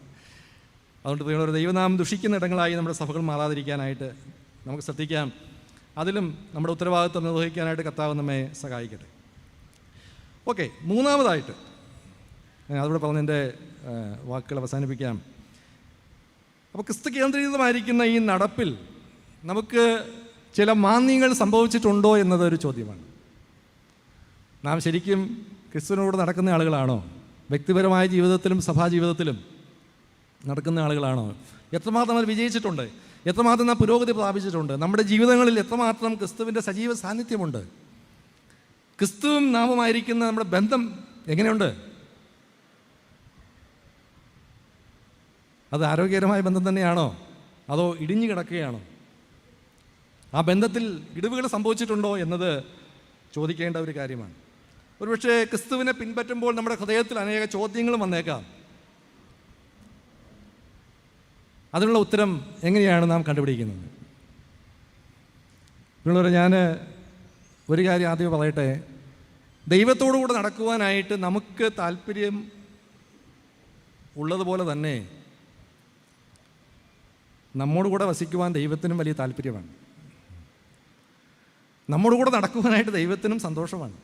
അതുകൊണ്ട് ഒരു ദൈവനാമം ദുഷിക്കുന്ന ഇടങ്ങളായി നമ്മുടെ സഭകൾ മാറാതിരിക്കാനായിട്ട് നമുക്ക് ശ്രദ്ധിക്കാം. അതിലും നമ്മുടെ ഉത്തരവാദിത്വം നിർവഹിക്കാനായിട്ട് കർത്താവ് നമ്മെ സഹായിക്കട്ടെ. ഓക്കെ, മൂന്നാമതായിട്ട് അതുകൂടെ പറഞ്ഞതിൻ്റെ വാക്കുകൾ അവസാനിപ്പിക്കാം. അപ്പോൾ ക്രിസ്തു കേന്ദ്രീകൃതമായിരിക്കുന്ന ഈ നടപ്പിൽ നമുക്ക് ചില മാന്ദ്യങ്ങൾ സംഭവിച്ചിട്ടുണ്ടോ എന്നതൊരു ചോദ്യമാണ്. നാം ശരിക്കും ക്രിസ്തുവിനോട് നടക്കുന്ന ആളുകളാണോ? വ്യക്തിപരമായ ജീവിതത്തിലും സഭാജീവിതത്തിലും നടക്കുന്ന ആളുകളാണോ? എത്രമാത്രം അത് വിജയിച്ചിട്ടുണ്ട്? എത്രമാത്രം നാം പുരോഗതി പ്രാപിച്ചിട്ടുണ്ട്? നമ്മുടെ ജീവിതങ്ങളിൽ എത്രമാത്രം ക്രിസ്തുവിൻ്റെ സജീവ സാന്നിധ്യമുണ്ട്? ക്രിസ്തുവും നാമുമായിരിക്കുന്ന നമ്മുടെ ബന്ധം എങ്ങനെയുണ്ട്? അത് ആരോഗ്യകരമായ ബന്ധം തന്നെയാണോ, അതോ ഇടിഞ്ഞു കിടക്കുകയാണോ? ആ ബന്ധത്തിൽ ഇടിവുകൾ സംഭവിച്ചിട്ടുണ്ടോ എന്നത് ചോദിക്കേണ്ട ഒരു കാര്യമാണ്. ഒരുപക്ഷെ ക്രിസ്തുവിനെ പിൻപറ്റുമ്പോൾ നമ്മുടെ ഹൃദയത്തിൽ അനേക ചോദ്യങ്ങളും വന്നേക്കാം. അതിനുള്ള ഉത്തരം എങ്ങനെയാണ് നാം കണ്ടുപിടിക്കുന്നത്? പിള്ളേരെ, ഞാൻ ഒരു കാര്യം ആദ്യം പറയട്ടെ. ദൈവത്തോടു കൂടെ നടക്കുവാനായിട്ട് നമുക്ക് താല്പര്യം ഉള്ളതുപോലെ തന്നെ നമ്മോട് കൂടെ വസിക്കുവാൻ ദൈവത്തിനും വലിയ താല്പര്യമാണ്. നമ്മോട് കൂടെ നടക്കുവാനായിട്ട് ദൈവത്തിനും സന്തോഷമാണ്.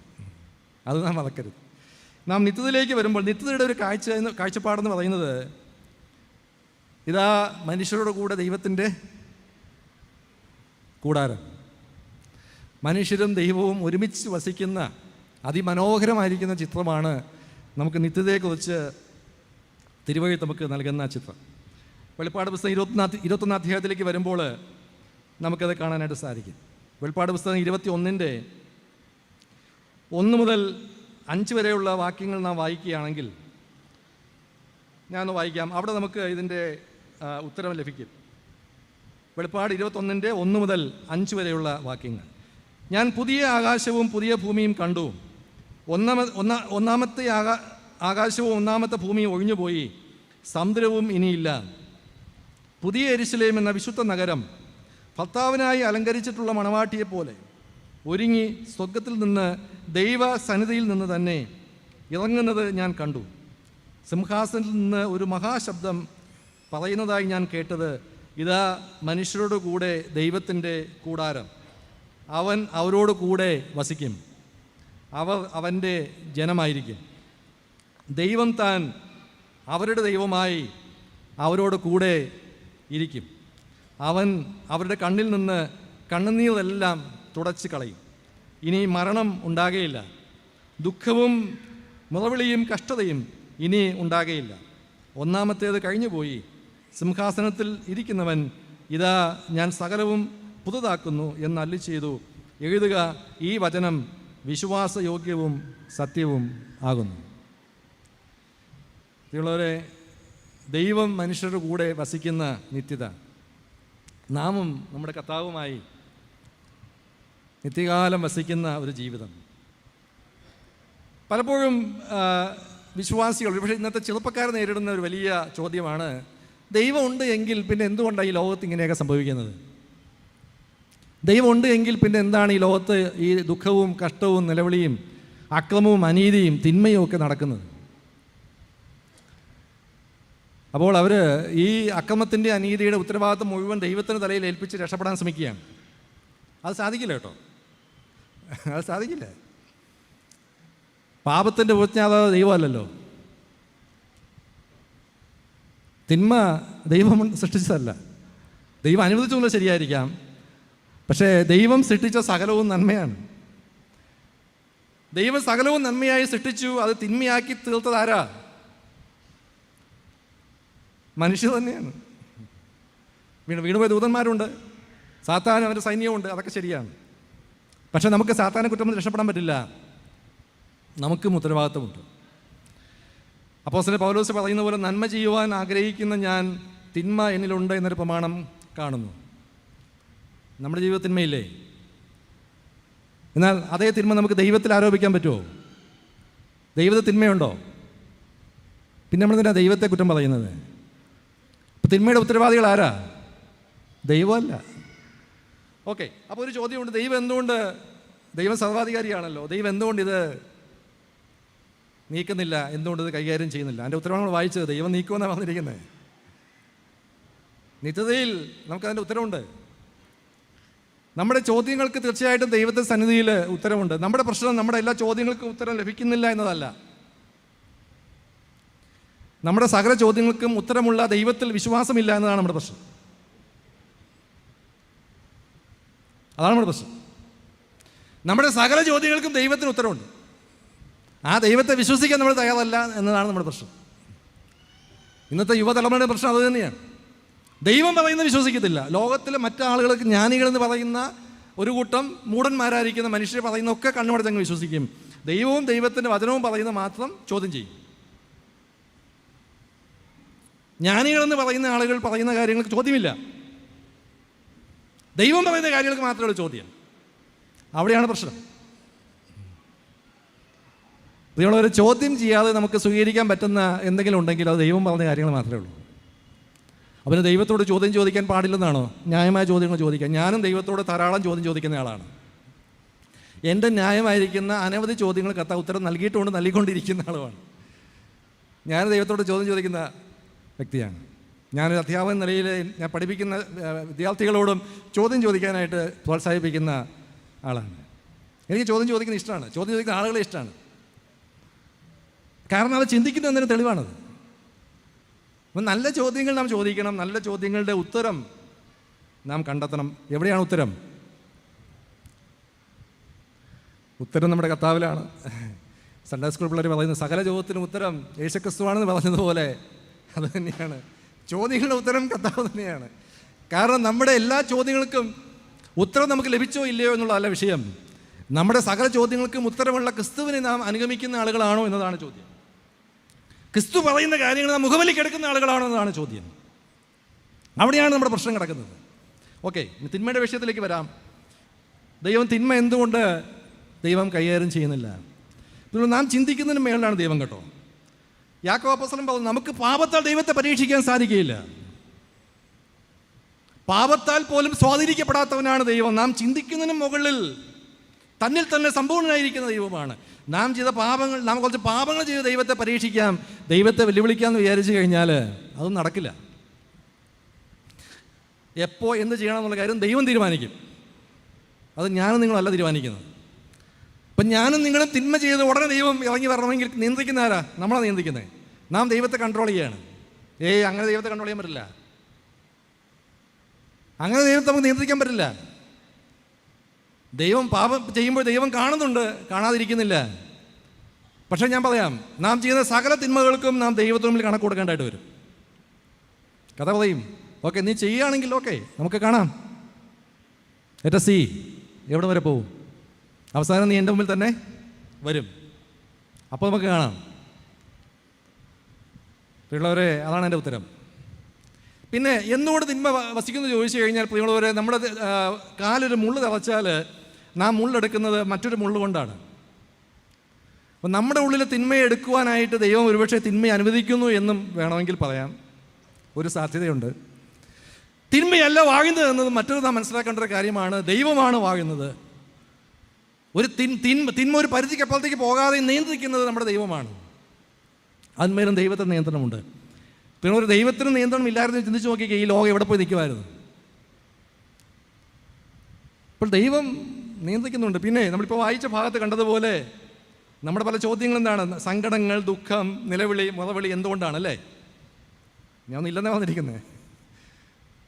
അത് നാം മറക്കരുത്. നാം നിത്യതയിലേക്ക് വരുമ്പോൾ നിത്യതയുടെ ഒരു കാഴ്ചപ്പാടെന്ന് പറയുന്നത്, ഇതാ മനുഷ്യരുടെ കൂടെ ദൈവത്തിൻ്റെ കൂടാരം, മനുഷ്യരും ദൈവവും ഒരുമിച്ച് വസിക്കുന്ന അതിമനോഹരമായിരിക്കുന്ന ചിത്രമാണ് നമുക്ക് നിത്യതയെക്കുറിച്ച് തിരുവഴി നമുക്ക് നൽകുന്ന ചിത്രം. വെളിപ്പാട് പുസ്തകം 21 അധ്യായത്തിലേക്ക് വരുമ്പോൾ നമുക്കത് കാണാനായിട്ട് സാധിക്കും. വെളിപ്പാട് പുസ്തകം 21-ന്റെ 1 മുതൽ 5 വരെയുള്ള വാക്യങ്ങൾ നാം വായിക്കുകയാണെങ്കിൽ, ഞാനൊന്ന് വായിക്കാം. അവിടെ നമുക്ക് ഇതിൻ്റെ ഉത്തരം ലഭിക്കും. വെളിപ്പാട് 21-ന്റെ 1 മുതൽ 5 വരെയുള്ള വാക്യങ്ങൾ. ഞാൻ പുതിയ ആകാശവും പുതിയ ഭൂമിയും കണ്ടു. ഒന്നാമത്തെ ആകാശവും ഒന്നാമത്തെ ഭൂമിയും ഒഴിഞ്ഞുപോയി, സമുദ്രവും ഇനിയില്ല. പുതിയ യെരുശലേം എന്ന വിശുദ്ധ നഗരം ഭർത്താവിനായി അലങ്കരിച്ചിട്ടുള്ള മണവാട്ടിയെപ്പോലെ ഒരുങ്ങി സ്വർഗത്തിൽ നിന്ന് ദൈവ സന്നിധിയിൽ നിന്ന് തന്നെ ഇറങ്ങുന്നത് ഞാൻ കണ്ടു. സിംഹാസനത്തിൽ നിന്ന് ഒരു മഹാശബ്ദം പറയുന്നതായി ഞാൻ കേട്ടത്, ഇതാ മനുഷ്യരോട് കൂടെ ദൈവത്തിൻ്റെ കൂടാരം, അവൻ അവരോട് കൂടെ വസിക്കും, അവർ അവൻ്റെ ജനമായിരിക്കും. ദൈവം താൻ അവരുടെ ദൈവമായി അവരോട് കൂടെ ഇരിക്കും. അവൻ അവരുടെ കണ്ണിൽ നിന്ന് കണ്ണുനീരെല്ലാം തുടച്ച് കളയും. ഇനി മരണം ഉണ്ടാകുകയില്ല, ദുഃഖവും മുറവിളിയും കഷ്ടതയും ഇനി ഉണ്ടാകുകയില്ല. ഒന്നാമത്തേത് കഴിഞ്ഞുപോയി. സിംഹാസനത്തിൽ ഇരിക്കുന്നവൻ, ഇതാ ഞാൻ സകലവും പുതുതാക്കുന്നു എന്ന് അരുളിച്ചെയ്തു. എഴുതുക, ഈ വചനം വിശ്വാസയോഗ്യവും സത്യവും ആകുന്നു. പ്രിയമുള്ളവരെ, ദൈവം മനുഷ്യരുടെ കൂടെ വസിക്കുന്ന നിത്യത, നാമും നമ്മുടെ കർത്താവുമായി നിത്യകാലം വസിക്കുന്ന ഒരു ജീവിതം. പലപ്പോഴും വിശ്വാസികൾ, പക്ഷേ ഇന്നത്തെ ചെറുപ്പക്കാർ നേരിടുന്ന ഒരു വലിയ ചോദ്യമാണ്, ദൈവമുണ്ട് എങ്കിൽ പിന്നെ എന്തുകൊണ്ടാണ് ഈ ലോകത്ത് ഇങ്ങനെയൊക്കെ സംഭവിക്കുന്നത്? ദൈവമുണ്ട് എങ്കിൽ പിന്നെ എന്താണ് ഈ ലോകത്ത് ഈ ദുഃഖവും കഷ്ടവും നിലവിളിയും അക്രമവും അനീതിയും തിന്മയും ഒക്കെ നടക്കുന്നത്? അപ്പോൾ അവർ ഈ അക്രമത്തിൻ്റെ അനീതിയുടെ ഉത്തരവാദിത്വം മുഴുവൻ ദൈവത്തിൻ്റെ തലയിൽ ഏൽപ്പിച്ച് രക്ഷപ്പെടാൻ ശ്രമിക്കുകയാണ്. അത് സാധിക്കില്ല കേട്ടോ. അത് സാധിക്കില്ല. പാപത്തിൻ്റെ ഉപജ്ഞാതാവ് ദൈവമല്ലല്ലോ. തിന്മ ദൈവം സൃഷ്ടിച്ചതല്ല. ദൈവം അനുവദിച്ചൊന്നും ശരിയായിരിക്കാം, പക്ഷേ ദൈവം സൃഷ്ടിച്ച സകലവും നന്മയാണ്. ദൈവം സകലവും നന്മയായി സൃഷ്ടിച്ചു, അത് തിന്മയാക്കി തീർത്തതാരാ? മനുഷ്യർ തന്നെയാണ്. വീണുപോയ ദൂതന്മാരുണ്ട്, സാത്താനും അവൻ്റെ സൈന്യമുണ്ട്, അതൊക്കെ ശരിയാണ്. പക്ഷെ നമുക്ക് സാത്താനെ കുറ്റം രക്ഷപ്പെടാൻ പറ്റില്ല. നമുക്കും ഉത്തരവാദിത്വമുണ്ട്. അപ്പോസ്തലൻ പൗലോസ് പറയുന്ന പോലെ, നന്മ ചെയ്യുവാൻ ആഗ്രഹിക്കുന്ന ഞാൻ തിന്മ എന്നിലുണ്ട് എന്നൊരു പ്രമാണം കാണുന്നു. നമ്മുടെ ജീവിതത്തിൽ തിന്മയില്ലേ? എന്നാൽ അതേ തിന്മ നമുക്ക് ദൈവത്തിൽ ആരോപിക്കാൻ പറ്റുമോ? ദൈവത്തിൽ തിന്മയുണ്ടോ? പിന്നെ നമ്മളെന്തിനാ ദൈവത്തെ കുറ്റം പറയുന്നത്? അപ്പം തിന്മയുടെ ഉത്തരവാദികൾ ആരാ? ദൈവമല്ല. ഓക്കെ, അപ്പോൾ ഒരു ചോദ്യമുണ്ട്, ദൈവം സർവാധികാരിയാണല്ലോ, ദൈവം എന്തുകൊണ്ട് ഇത് നീക്കുന്നില്ല, എന്തുകൊണ്ട് ഇത് കൈകാര്യം ചെയ്യുന്നില്ല? അതിൻ്റെ ഉത്തരവാണ് നമ്മൾ വായിച്ചത്. ദൈവം നീക്കുമെന്നാണ് പറഞ്ഞിരിക്കുന്നത്. നിത്യതയിൽ നമുക്കതിൻ്റെ ഉത്തരവുണ്ട്. നമ്മുടെ ചോദ്യങ്ങൾക്ക് തീർച്ചയായിട്ടും ദൈവത്തിൻ്റെ സന്നിധിയിൽ ഉത്തരവുണ്ട്. നമ്മുടെ പ്രശ്നം നമ്മുടെ എല്ലാ ചോദ്യങ്ങൾക്കും ഉത്തരം ലഭിക്കുന്നില്ല എന്നതല്ല. നമ്മുടെ സകല ചോദ്യങ്ങൾക്കും ഉത്തരമുള്ള ദൈവത്തിൽ വിശ്വാസമില്ല എന്നതാണ് നമ്മുടെ പ്രശ്നം. അതാണ് നമ്മുടെ പ്രശ്നം. നമ്മുടെ സകല ചോദ്യങ്ങൾക്കും ദൈവത്തിന് ഉത്തരവുണ്ട്. ആ ദൈവത്തെ വിശ്വസിക്കാൻ നമ്മൾ തയ്യാറല്ല എന്നതാണ് നമ്മുടെ പ്രശ്നം. ഇന്നത്തെ യുവതലമുറയുടെ പ്രശ്നം അത് തന്നെയാണ്. ദൈവം പറയുന്നത് വിശ്വസിക്കത്തില്ല. ലോകത്തിലെ മറ്റാളുകൾക്ക് ജ്ഞാനികളെന്ന് പറയുന്ന ഒരു കൂട്ടം മൂഢന്മാരായിരിക്കുന്ന മനുഷ്യർ പറയുന്നതൊക്കെ കണ്ണുമടച്ചങ്ങ് വിശ്വസിക്കും. ദൈവവും ദൈവത്തിൻ്റെ വചനവും പറയുന്ന മാത്രം ചോദ്യം ചെയ്യും. ജ്ഞാനികളെന്ന് പറയുന്ന ആളുകൾ പറയുന്ന കാര്യങ്ങൾക്ക് ചോദ്യമില്ല. ദൈവം പറയുന്ന കാര്യങ്ങൾക്ക് മാത്രമേ ചോദ്യം. അവിടെയാണ് പ്രശ്നം. നിങ്ങളൊരു ചോദ്യം ചെയ്യാതെ നമുക്ക് സ്വീകരിക്കാൻ പറ്റുന്ന എന്തെങ്കിലും ഉണ്ടെങ്കിൽ അത് ദൈവം പറഞ്ഞ കാര്യങ്ങൾ മാത്രമേ ഉള്ളൂ. അവന് ദൈവത്തോട് ചോദ്യം ചോദിക്കാൻ പാടില്ലെന്നാണോ? ന്യായമായ ചോദ്യങ്ങൾ ചോദിക്കാം. ഞാനും ദൈവത്തോട് ധാരാളം ചോദ്യം ചോദിക്കുന്ന ആളാണ്. എൻ്റെ ന്യായമായിരിക്കുന്ന അനവധി ചോദ്യങ്ങൾ കർത്താവ് ഉത്തരം നൽകിയിട്ടുകൊണ്ട് നൽകിക്കൊണ്ടിരിക്കുന്ന ആളുമാണ്. ഞാൻ ദൈവത്തോട് ചോദ്യം ചോദിക്കുന്ന വ്യക്തിയാണ്. ഞാനൊരു അധ്യാപക നിലയിൽ ഞാൻ പഠിപ്പിക്കുന്ന വിദ്യാർത്ഥികളോടും ചോദ്യം ചോദിക്കാനായിട്ട് പ്രോത്സാഹിപ്പിക്കുന്ന ആളാണ്. എനിക്ക് ചോദ്യം ചോദിക്കുന്നത് ഇഷ്ടമാണ്. ചോദ്യം ചോദിക്കുന്ന ആളുകളെ ഇഷ്ടമാണ്. കാരണം അത് ചിന്തിക്കുന്നതിന് തെളിവാണത്. അപ്പം നല്ല ചോദ്യങ്ങൾ നാം ചോദിക്കണം. നല്ല ചോദ്യങ്ങളുടെ ഉത്തരം നാം കണ്ടെത്തണം. എവിടെയാണ് ഉത്തരം? ഉത്തരം നമ്മുടെ കർത്താവിലാണ്. സൺഡേ സ്കൂൾ പിള്ളേർ പറയുന്ന സകല ചോദ്യത്തിനും ഉത്തരം യേശുക്രിസ്തുവാണെന്ന് പറഞ്ഞതുപോലെ അത് തന്നെയാണ്. ചോദ്യങ്ങളുടെ ഉത്തരം കർത്താവ് തന്നെയാണ്. കാരണം നമ്മുടെ എല്ലാ ചോദ്യങ്ങൾക്കും ഉത്തരം നമുക്ക് ലഭിച്ചോ ഇല്ലയോ എന്നുള്ളതല്ല വിഷയം. നമ്മുടെ സകല ചോദ്യങ്ങൾക്കും ഉത്തരമുള്ള ക്രിസ്തുവിനെ നാം അനുഗമിക്കുന്ന ആളുകളാണോ എന്നതാണ് ചോദ്യം. ക്രിസ്തു പറയുന്ന കാര്യങ്ങൾ നാം മുഖവിലേക്ക് എടുക്കുന്ന ആളുകളാണോ എന്നതാണ് ചോദ്യം. അവിടെയാണ് നമ്മുടെ പ്രശ്നം കിടക്കുന്നത്. ഓക്കെ, തിന്മയുടെ വിഷയത്തിലേക്ക് വരാം. ദൈവം തിന്മ എന്തുകൊണ്ട് ദൈവം കൈകാര്യം ചെയ്യുന്നില്ല? നാം ചിന്തിക്കുന്നതിന് മേളിലാണ് ദൈവം കേട്ടോ. യാക്കോബ് അപ്പോസ്തലൻ പറഞ്ഞു, നമുക്ക് പാപത്താൽ ദൈവത്തെ പരീക്ഷിക്കാൻ സാധിക്കുകയില്ല. പാപത്താൽ പോലും സ്വാധീനിക്കപ്പെടാത്തവനാണ് ദൈവം. നാം ചിന്തിക്കുന്നതിന് മുകളിൽ തന്നിൽ തന്നെ സമ്പൂർണ്ണനായിരിക്കുന്ന ദൈവമാണ്. നാം കുറച്ച് പാപങ്ങൾ ചെയ്ത് ദൈവത്തെ പരീക്ഷിക്കാം, ദൈവത്തെ വെല്ലുവിളിക്കാമെന്ന് വിചാരിച്ചു കഴിഞ്ഞാൽ അതൊന്നും നടക്കില്ല. എപ്പോൾ എന്ത് ചെയ്യണം എന്നുള്ള കാര്യം ദൈവം തീരുമാനിക്കും. അത് ഞാനും നിങ്ങളല്ല തീരുമാനിക്കുന്നത്. അപ്പം ഞാനും നിങ്ങളും തിന്മ ചെയ്ത് ഉടനെ ദൈവം ഇറങ്ങി വരണമെങ്കിൽ നിയന്ത്രിക്കുന്ന ആരാ? നമ്മളാണ് നിയന്ത്രിക്കുന്നത്. നാം ദൈവത്തെ കൺട്രോൾ ചെയ്യാണ്. അങ്ങനെ ദൈവത്തെ കൺട്രോൾ ചെയ്യാൻ പറ്റില്ല. അങ്ങനെ ദൈവത്തെ നമുക്ക് നിയന്ത്രിക്കാൻ പറ്റില്ല. ദൈവം പാപം ചെയ്യുമ്പോൾ ദൈവം കാണുന്നുണ്ട്, കാണാതിരിക്കുന്നില്ല. പക്ഷേ ഞാൻ പറയാം, നാം ചെയ്യുന്ന സകല തിന്മകൾക്കും നാം ദൈവത്തിന് മുമ്പിൽ കണക്ക് കൊടുക്കേണ്ടതായിട്ട് വരും. കഥ പറയും, ഓക്കെ നീ ചെയ്യുകയാണെങ്കിൽ ഓക്കെ നമുക്ക് കാണാം. സി എവിടെ വരെ പോവും? അവസാനം നീ എൻ്റെ മുമ്പിൽ തന്നെ വരും. അപ്പോൾ നമുക്ക് കാണാം. പ്രിയമുള്ളവരെ, അതാണ് എൻ്റെ ഉത്തരം. പിന്നെ എന്തുകൊണ്ട് തിന്മ വസിക്കുന്നു ചോദിച്ചു കഴിഞ്ഞാൽ, പ്രിയമുള്ളവരെ, നമ്മുടെ കാലൊരു മുള്ള് തറച്ചാൽ നാം മുള്ളെടുക്കുന്നത് മറ്റൊരു മുള്ള് കൊണ്ടാണ്. അപ്പം നമ്മുടെ ഉള്ളിൽ തിന്മയെ എടുക്കുവാനായിട്ട് ദൈവം ഒരുപക്ഷെ തിന്മയെ അനുവദിക്കുന്നു എന്നും വേണമെങ്കിൽ പറയാം. ഒരു സാധ്യതയുണ്ട്. തിന്മയല്ല വാഴുന്നത് എന്നത് മറ്റൊരു നാം മനസ്സിലാക്കേണ്ട ഒരു കാര്യമാണ്. ദൈവമാണ് വാഴുന്നത്. ഒരു തിന്മ ഒരു പരിധിക്കപ്പുറത്തേക്ക് പോകാതെ നിയന്ത്രിക്കുന്നത് നമ്മുടെ ദൈവമാണ്. അതിന്മേലും ദൈവത്തിന് നിയന്ത്രണമുണ്ട്. പിന്നെ ഒരു ദൈവത്തിന് നിയന്ത്രണം ഇല്ലായിരുന്നു ചിന്തിച്ച് നോക്കിക്കേ, ഈ ലോകം എവിടെ പോയി നിൽക്കുമായിരുന്നു? അപ്പോൾ ദൈവം നിയന്ത്രിക്കുന്നുണ്ട്. പിന്നെ നമ്മളിപ്പോൾ വായിച്ച ഭാഗത്ത് കണ്ടതുപോലെ നമ്മുടെ പല ചോദ്യങ്ങൾ എന്താണ്? സങ്കടങ്ങൾ, ദുഃഖം, നിലവിളി, മുറവിളി എന്തുകൊണ്ടാണ് അല്ലേ? ഞാൻ ഇല്ലെന്നേ വന്നിരിക്കുന്നത്.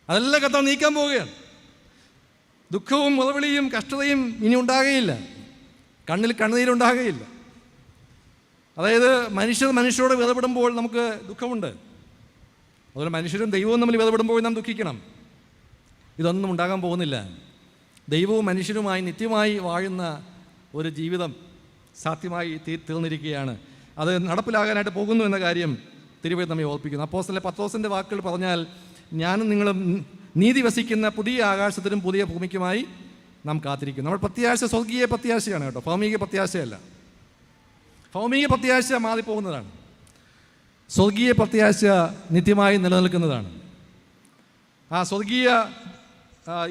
അതെല്ലാം കർത്താവ് നീക്കാൻ പോവുകയാണ്. ദുഃഖവും മുറവിളിയും കഷ്ടതയും ഇനി ഉണ്ടാകുകയില്ല. കണ്ണിൽ കണ്ണുനീരുണ്ടാകുകയില്ല. അതായത് മനുഷ്യരോട് വേദപ്പെടുമ്പോൾ നമുക്ക് ദുഃഖമുണ്ട്. അതുപോലെ മനുഷ്യരും ദൈവവും തമ്മിൽ വേദപ്പെടുമ്പോൾ നാം ദുഃഖിക്കണം. ഇതൊന്നും ഉണ്ടാകാൻ പോകുന്നില്ല. ദൈവവും മനുഷ്യരുമായി നിത്യമായി വാഴുന്ന ഒരു ജീവിതം സാധ്യമായി തീർന്നിരിക്കുകയാണ്. അത് നടപ്പിലാകാനായിട്ട് പോകുന്നു എന്ന കാര്യം തിരുവഴുത്ത് നമ്മെ ഓർപ്പിക്കുന്നു. അപ്പോസ്തലൻ പത്രോസിൻ്റെ വാക്കുകൾ പറഞ്ഞാൽ, ഞാനും നിങ്ങളും നീതി വസിക്കുന്ന പുതിയ ആകാശത്തിനും പുതിയ ഭൂമിക്കുമായി നാം കാത്തിരിക്കുന്നു. നമ്മൾ പ്രത്യാശ സ്വർഗീയ പ്രത്യാശയാണ് കേട്ടോ, ഭൗമിക പ്രത്യാശയല്ല. ഭൗമിക പ്രത്യാശ മാറിപ്പോകുന്നതാണ്. സ്വർഗീയ പ്രത്യാശ നിത്യമായി നിലനിൽക്കുന്നതാണ്. ആ സ്വർഗീയ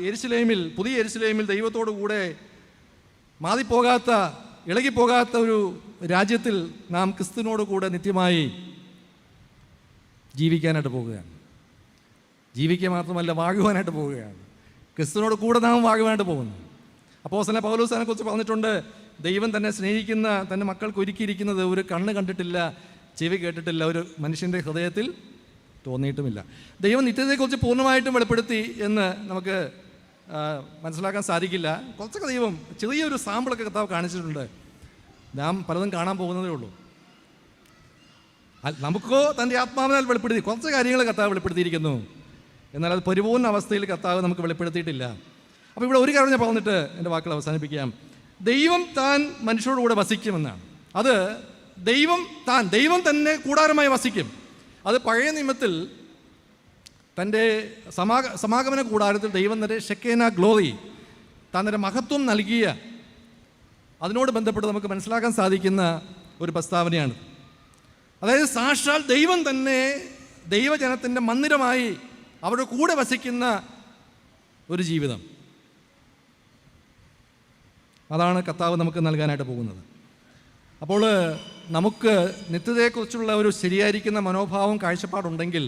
യെരുശലേമിൽ, പുതിയ യെരുശലേമിൽ ദൈവത്തോടു കൂടെ മാറിപ്പോകാത്ത, ഇളകിപ്പോകാത്ത ഒരു രാജ്യത്തിൽ നാം ക്രിസ്തുവിനോട് കൂടെ നിത്യമായി ജീവിക്കാനായിട്ട് പോവുകയാണ്. ജീവിക്കുക മാത്രമല്ല, വാഴുവാനായിട്ട് പോവുകയാണ്. ക്രിസ്തുവിനോട് കൂടെ നാം വാഴുവാനായിട്ട് പോകുന്നു. അപ്പോസ്തലൻ പൗലോസ് അതിനെക്കുറിച്ച് പറഞ്ഞിട്ടുണ്ട്, ദൈവം തന്നെ സ്നേഹിക്കുന്ന തൻ്റെ മക്കൾക്ക് ഒരുക്കിയിരിക്കുന്നത് ഒരു കണ്ണ് കണ്ടിട്ടില്ല, ചെവി കേട്ടിട്ടില്ല, ഒരു മനുഷ്യൻ്റെ ഹൃദയത്തിൽ തോന്നിയിട്ടുമില്ല. ദൈവം നിത്യതയെക്കുറിച്ച് പൂർണ്ണമായിട്ടും വെളിപ്പെടുത്തി എന്ന് നമുക്ക് മനസ്സിലാക്കാൻ സാധിക്കില്ല. കുറച്ചൊക്കെ ദൈവം ചെറിയൊരു സാമ്പിളൊക്കെ കർത്താവ് കാണിച്ചിട്ടുണ്ട്. നാം പലതും കാണാൻ പോകുന്നതേ ഉള്ളൂ. നമുക്കോ തൻ്റെ ആത്മാവിനാൽ വെളിപ്പെടുത്തി കുറച്ച് കാര്യങ്ങൾ കർത്താവ് വെളിപ്പെടുത്തിയിരിക്കുന്നു. എന്നാൽ അത് പരിപൂർണ്ണ അവസ്ഥയിൽ കർത്താവ് നമുക്ക് വെളിപ്പെടുത്തിയിട്ടില്ല. അപ്പോൾ ഇവിടെ ഒരു കാര്യം ഞാൻ പറഞ്ഞിട്ട് എൻ്റെ വാക്കുകൾ അവസാനിപ്പിക്കാം. ദൈവം താൻ മനുഷ്യരോട് കൂടെ വസിക്കുമെന്നാണ്. അത് ദൈവം തന്നെ കൂടാരമായി വസിക്കും. അത് പഴയ നിയമത്തിൽ തൻ്റെ സമാഗമന കൂടാരത്തിൽ ദൈവം തൻ്റെ ഷെക്കേന ഗ്ലോറി, താൻ തൻ്റെ മഹത്വം നൽകിയ, അതിനോട് ബന്ധപ്പെട്ട് നമുക്ക് മനസ്സിലാക്കാൻ സാധിക്കുന്ന ഒരു പ്രസ്താവനയാണ്. അതായത് സാക്ഷാൽ ദൈവം തന്നെ ദൈവജനത്തിൻ്റെ മന്ദിരമായി അവരുടെ കൂടെ വസിക്കുന്ന ഒരു ജീവിതം. അതാണ് കർത്താവ് നമുക്ക് നൽകാനായിട്ട് പോകുന്നത്. അപ്പോൾ നമുക്ക് നിത്യതയെക്കുറിച്ചുള്ള ഒരു ശരിയായിരിക്കുന്ന മനോഭാവം, കാഴ്ചപ്പാടുണ്ടെങ്കിൽ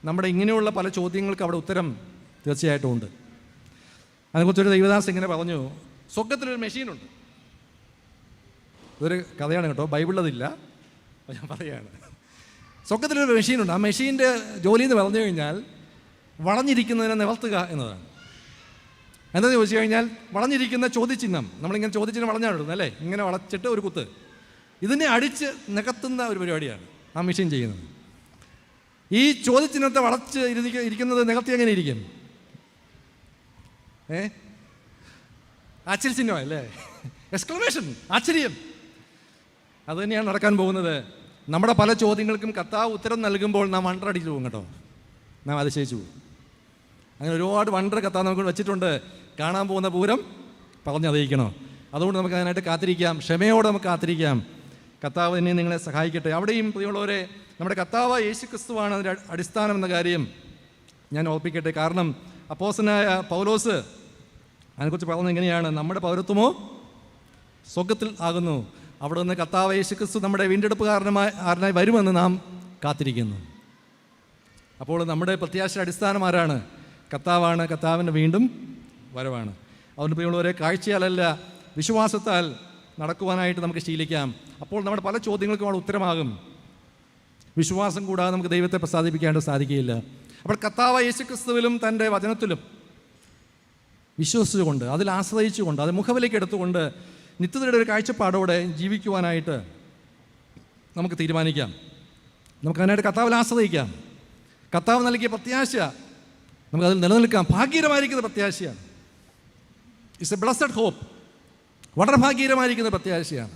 നമ്മുടെ ഇങ്ങനെയുള്ള പല ചോദ്യങ്ങൾക്ക് അവിടെ ഉത്തരം തീർച്ചയായിട്ടും ഉണ്ട്. അതിനെക്കുറിച്ചൊരു ദൈവദാസ് ഇങ്ങനെ പറഞ്ഞു, സ്വർഗത്തിലൊരു മെഷീനുണ്ട്. ഇതൊരു കഥയാണ് കേട്ടോ, ബൈബിളിലതില്ല, ഞാൻ പറയുകയാണ്. സ്വർഗത്തിലൊരു മെഷീനുണ്ട്. ആ മെഷീൻ്റെ ജോലി എന്ന് പറഞ്ഞു കഴിഞ്ഞാൽ വളഞ്ഞിരിക്കുന്നതിനെ നിവർത്തുക എന്നതാണ്. എന്താണെന്ന് ചോദിച്ചു കഴിഞ്ഞാൽ, വളഞ്ഞിരിക്കുന്ന ചോദ്യചിഹ്നം, നമ്മളിങ്ങനെ ചോദ്യചിഹ്നം വളഞ്ഞാടുന്നത് അല്ലേ, ഇങ്ങനെ വളച്ചിട്ട് ഒരു കുത്ത്, ഇതിനെ അടിച്ച് നികത്തുന്ന ഒരു പരിപാടിയാണ് ആ മെഷീൻ ചെയ്യുന്നത്. ഈ ചോദ്യചിഹ്നത്തെ വളച്ച് ഇരിക്കുന്നത് നികത്തി എങ്ങനെ ഇരിക്കും? ആശ്ചര്യചിഹ്നം അല്ലേ, എക്സ്ക്ലമേഷൻ, ആശ്ചര്യം. അത് തന്നെയാണ് നടക്കാൻ പോകുന്നത്. നമ്മുടെ പല ചോദ്യങ്ങൾക്കും കർത്താവ് ഉത്തരം നൽകുമ്പോൾ നാം വണ്ടർ അടിച്ചു പോകും കേട്ടോ, നാം അതിശയിച്ചു പോകും. അങ്ങനെ ഒരുപാട് വണ്ടർ കർത്താവ് നമുക്ക് വെച്ചിട്ടുണ്ട്. കാണാൻ പോകുന്ന പൂരം പറഞ്ഞറിയിക്കണോ? അതുകൊണ്ട് നമുക്ക് അതിനായിട്ട് കാത്തിരിക്കാം, ക്ഷമയോടെ നമുക്ക് കാത്തിരിക്കാം. കർത്താവ് തന്നെ നിങ്ങളെ സഹായിക്കട്ടെ. അവിടെയും പ്രിയമുള്ളവരെ, നമ്മുടെ കർത്താവ് യേശു ക്രിസ്തുവാണ് അതിൻ്റെ അടിസ്ഥാനം എന്ന കാര്യം ഞാൻ ഓർപ്പിക്കട്ടെ. കാരണം അപ്പോസ്തലനായ പൗലോസ് അതിനെക്കുറിച്ച് പറയുന്നത് എങ്ങനെയാണ്? നമ്മുടെ പൗരത്വമോ സ്വർഗ്ഗത്തിൽ ആകുന്നു. അവിടെ നിന്ന് കർത്താവ് യേശു ക്രിസ്തു നമ്മുടെ വീണ്ടെടുപ്പുകാരനായി വരുമെന്ന് നാം കാത്തിരിക്കുന്നു. അപ്പോൾ നമ്മുടെ പ്രത്യാശയുടെ അടിസ്ഥാനം ആരാണ്? കർത്താവാണ്. കർത്താവിൻ്റെ വീണ്ടും വരവാണ്. അതുകൊണ്ട് പ്രിയമുള്ളവരെ, കാഴ്ചയാലല്ല വിശ്വാസത്താൽ നടക്കുവാനായിട്ട് നമുക്ക് ശീലിക്കാം. അപ്പോൾ നമ്മുടെ പല ചോദ്യങ്ങൾക്കും അവിടെ ഉത്തരമാകും. വിശ്വാസം കൂടാതെ നമുക്ക് ദൈവത്തെ പ്രസാദിപ്പിക്കാണ്ട് സാധിക്കുകയില്ല. അപ്പോൾ കർത്താവ് യേശു ക്രിസ്തുവിലും തൻ്റെ വചനത്തിലും വിശ്വസിച്ചുകൊണ്ട്, അതിൽ ആശ്രയിച്ചുകൊണ്ട്, അത് മുഖവിലേക്ക് എടുത്തുകൊണ്ട് നിത്യതയുടെ ഒരു കാഴ്ചപ്പാടോടെ ജീവിക്കുവാനായിട്ട് നമുക്ക് തീരുമാനിക്കാം. നമുക്കതിനായിട്ട് കർത്താവിൽ ആശ്രയിക്കാം. കർത്താവ് നൽകിയ പ്രത്യാശ നമുക്കതിൽ നിലനിൽക്കാം. ഭാഗ്യകരമായിരിക്കുന്ന പ്രത്യാശയാണ്. It's a blessed hope. വളരെ ഭാഗ്യകരമായിരിക്കുന്ന പ്രത്യാശയാണ്.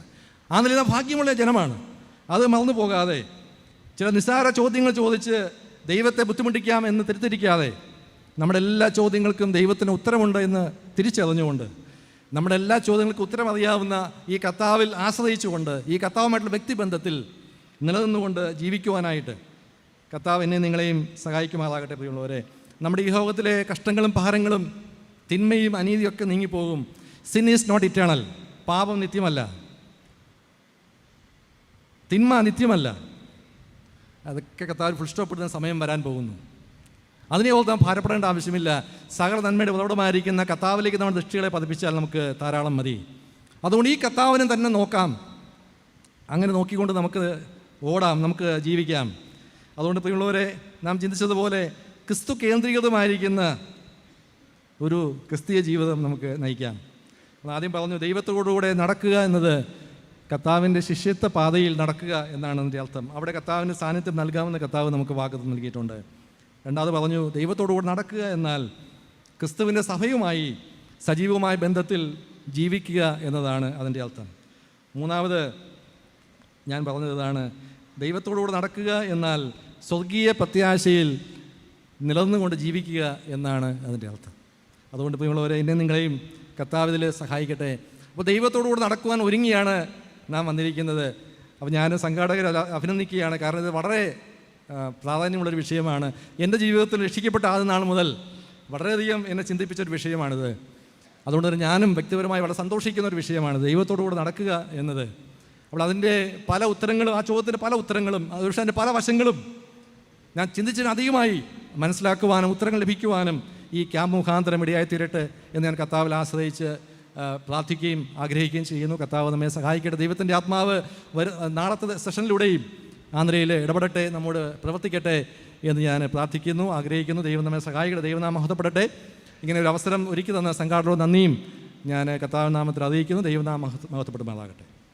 ആ നിലയിൽ ഭാഗ്യമുള്ള ജനമാണ്. അത് മറന്നു പോകാതെ, ചില നിസ്സാര ചോദ്യങ്ങൾ ചോദിച്ച് ദൈവത്തെ ബുദ്ധിമുട്ടിക്കാം എന്ന് തിരിച്ചിരിക്കാതെ, നമ്മുടെ എല്ലാ ചോദ്യങ്ങൾക്കും ദൈവത്തിന് ഉത്തരമുണ്ട് എന്ന് തിരിച്ചറിഞ്ഞുകൊണ്ട്, നമ്മുടെ എല്ലാ ചോദ്യങ്ങൾക്കും ഉത്തരം അറിയാവുന്ന ഈ കർത്താവിൽ ആശ്രയിച്ചുകൊണ്ട്, ഈ കർത്താവുമായിട്ടുള്ള വ്യക്തിബന്ധത്തിൽ നിലനിന്നുകൊണ്ട് ജീവിക്കുവാനായിട്ട് കർത്താവ് എന്നെ നിങ്ങളെയും സഹായിക്കുമാറാകട്ടെ. പ്രിയമുള്ളവരെ, നമ്മുടെ ഈ ലോകത്തിലെ കഷ്ടങ്ങളും ഭാരങ്ങളും തിന്മയും അനീതിയൊക്കെ നീങ്ങിപ്പോകും. Sin is not eternal. പാപം നിത്യമല്ല, തിന്മ നിത്യമല്ല. അതൊക്കെ കർത്താവ് ഫുൾ സ്റ്റോപ്പ് ഇടുന്ന സമയം വരാൻ പോകുന്നു. അതിനെ ഓർത്ത് നാം ഭാരപ്പെടേണ്ട ആവശ്യമില്ല. സകല നന്മയുടെ ഉറവിടമായിരിക്കുന്ന കർത്താവിലേക്ക് നമ്മുടെ ദൃഷ്ടികളെ പതിപ്പിച്ചാൽ നമുക്ക് ധാരാളം മതി. അതുകൊണ്ട് ഈ കർത്താവിനെ തന്നെ നോക്കാം. അങ്ങനെ നോക്കിക്കൊണ്ട് നമുക്ക് ഓടാം, നമുക്ക് ജീവിക്കാം. അതുകൊണ്ട് പ്രിയമുള്ളവരെ, നാം ചിന്തിച്ചതുപോലെ ക്രിസ്തു കേന്ദ്രീകൃതമായിരിക്കുന്ന ഒരു ക്രിസ്തീയ ജീവിതം നമുക്ക് നയിക്കാം. ആദ്യം പറഞ്ഞു, ദൈവത്തോടുകൂടെ നടക്കുക എന്നത് കർത്താവിൻ്റെ ശിഷ്യത്വ പാതയിൽ നടക്കുക എന്നാണ് അതിൻ്റെ അർത്ഥം. അവിടെ കർത്താവിൻ്റെ സാന്നിധ്യം നൽകാമെന്ന് കർത്താവ് നമുക്ക് വാഗ്ദത്തം നൽകിയിട്ടുണ്ട്. രണ്ടാമത് പറഞ്ഞു, ദൈവത്തോടുകൂടെ നടക്കുക എന്നാൽ ക്രിസ്തുവിൻ്റെ സഭയുമായി സജീവമായ ബന്ധത്തിൽ ജീവിക്കുക എന്നതാണ് അതിൻ്റെ അർത്ഥം. മൂന്നാമത് ഞാൻ പറഞ്ഞതാണ്, ദൈവത്തോടുകൂടെ നടക്കുക എന്നാൽ സ്വർഗീയ പ്രത്യാശയിൽ നിലനിന്നുകൊണ്ട് ജീവിക്കുക എന്നാണ് അതിൻ്റെ അർത്ഥം. അതുകൊണ്ട് പ്രിയമുള്ളവരെ, എന്നെ നിങ്ങളെയും കർത്താവ് ഇതിൽ സഹായിക്കട്ടെ. അപ്പോൾ ദൈവത്തോടുകൂടെ നടക്കുവാൻ ഒരുങ്ങിയാണ് നാം വന്നിരിക്കുന്നത്. അപ്പോൾ ഞാൻ സംഘാടകരെ അഭിനന്ദിക്കുകയാണ്. കാരണം ഇത് വളരെ പ്രാധാന്യമുള്ളൊരു വിഷയമാണ്. എൻ്റെ ജീവിതത്തിൽ രക്ഷിക്കപ്പെട്ട ആദ്യ നാൾ മുതൽ വളരെയധികം എന്നെ ചിന്തിപ്പിച്ചൊരു വിഷയമാണിത്. അതുകൊണ്ട് തന്നെ ഞാനും വ്യക്തിപരമായി വളരെ സന്തോഷിക്കുന്ന ഒരു വിഷയമാണ് ദൈവത്തോടുകൂടെ നടക്കുക എന്നത്. അപ്പോൾ അതിൻ്റെ പല ഉത്തരങ്ങളും, ആ ചോദ്യത്തിൻ്റെ പല ഉത്തരങ്ങളും, പക്ഷേ അതിൻ്റെ പല വശങ്ങളും ഞാൻ ചിന്തിച്ചതിന് അധികമായി മനസ്സിലാക്കുവാനും ഉത്തരങ്ങൾ ലഭിക്കുവാനും ഈ ക്യാമ്പ് മുഖാന്തരം ഇടയായി തീരട്ടെ എന്ന് ഞാൻ കർത്താവിൽ ആശ്രയിച്ച് പ്രാർത്ഥിക്കുകയും ആഗ്രഹിക്കുകയും ചെയ്യുന്നു. കർത്താവ് നമ്മെ സഹായിക്കട്ടെ. ദൈവത്തിൻ്റെ ആത്മാവ് നാളത്തെ സെഷനിലൂടെയും ആന്ധ്രയിൽ ഇടപെടട്ടെ, നമ്മോട് പ്രവർത്തിക്കട്ടെ എന്ന് ഞാൻ പ്രാർത്ഥിക്കുന്നു, ആഗ്രഹിക്കുന്നു. ദൈവം നമ്മെ സഹായിക്കട്ടെ. ദൈവനാമം മഹത്വപ്പെടട്ടെ. ഇങ്ങനെ ഒരു അവസരം ഒരുക്കി തന്ന സംഘാടകരോട് നന്ദിയും ഞാൻ കർത്താവിൻ നാമത്തിൽ അറിയിക്കുന്നു. ദൈവനാമം മഹത്വപ്പെടുമാറാകട്ടെ.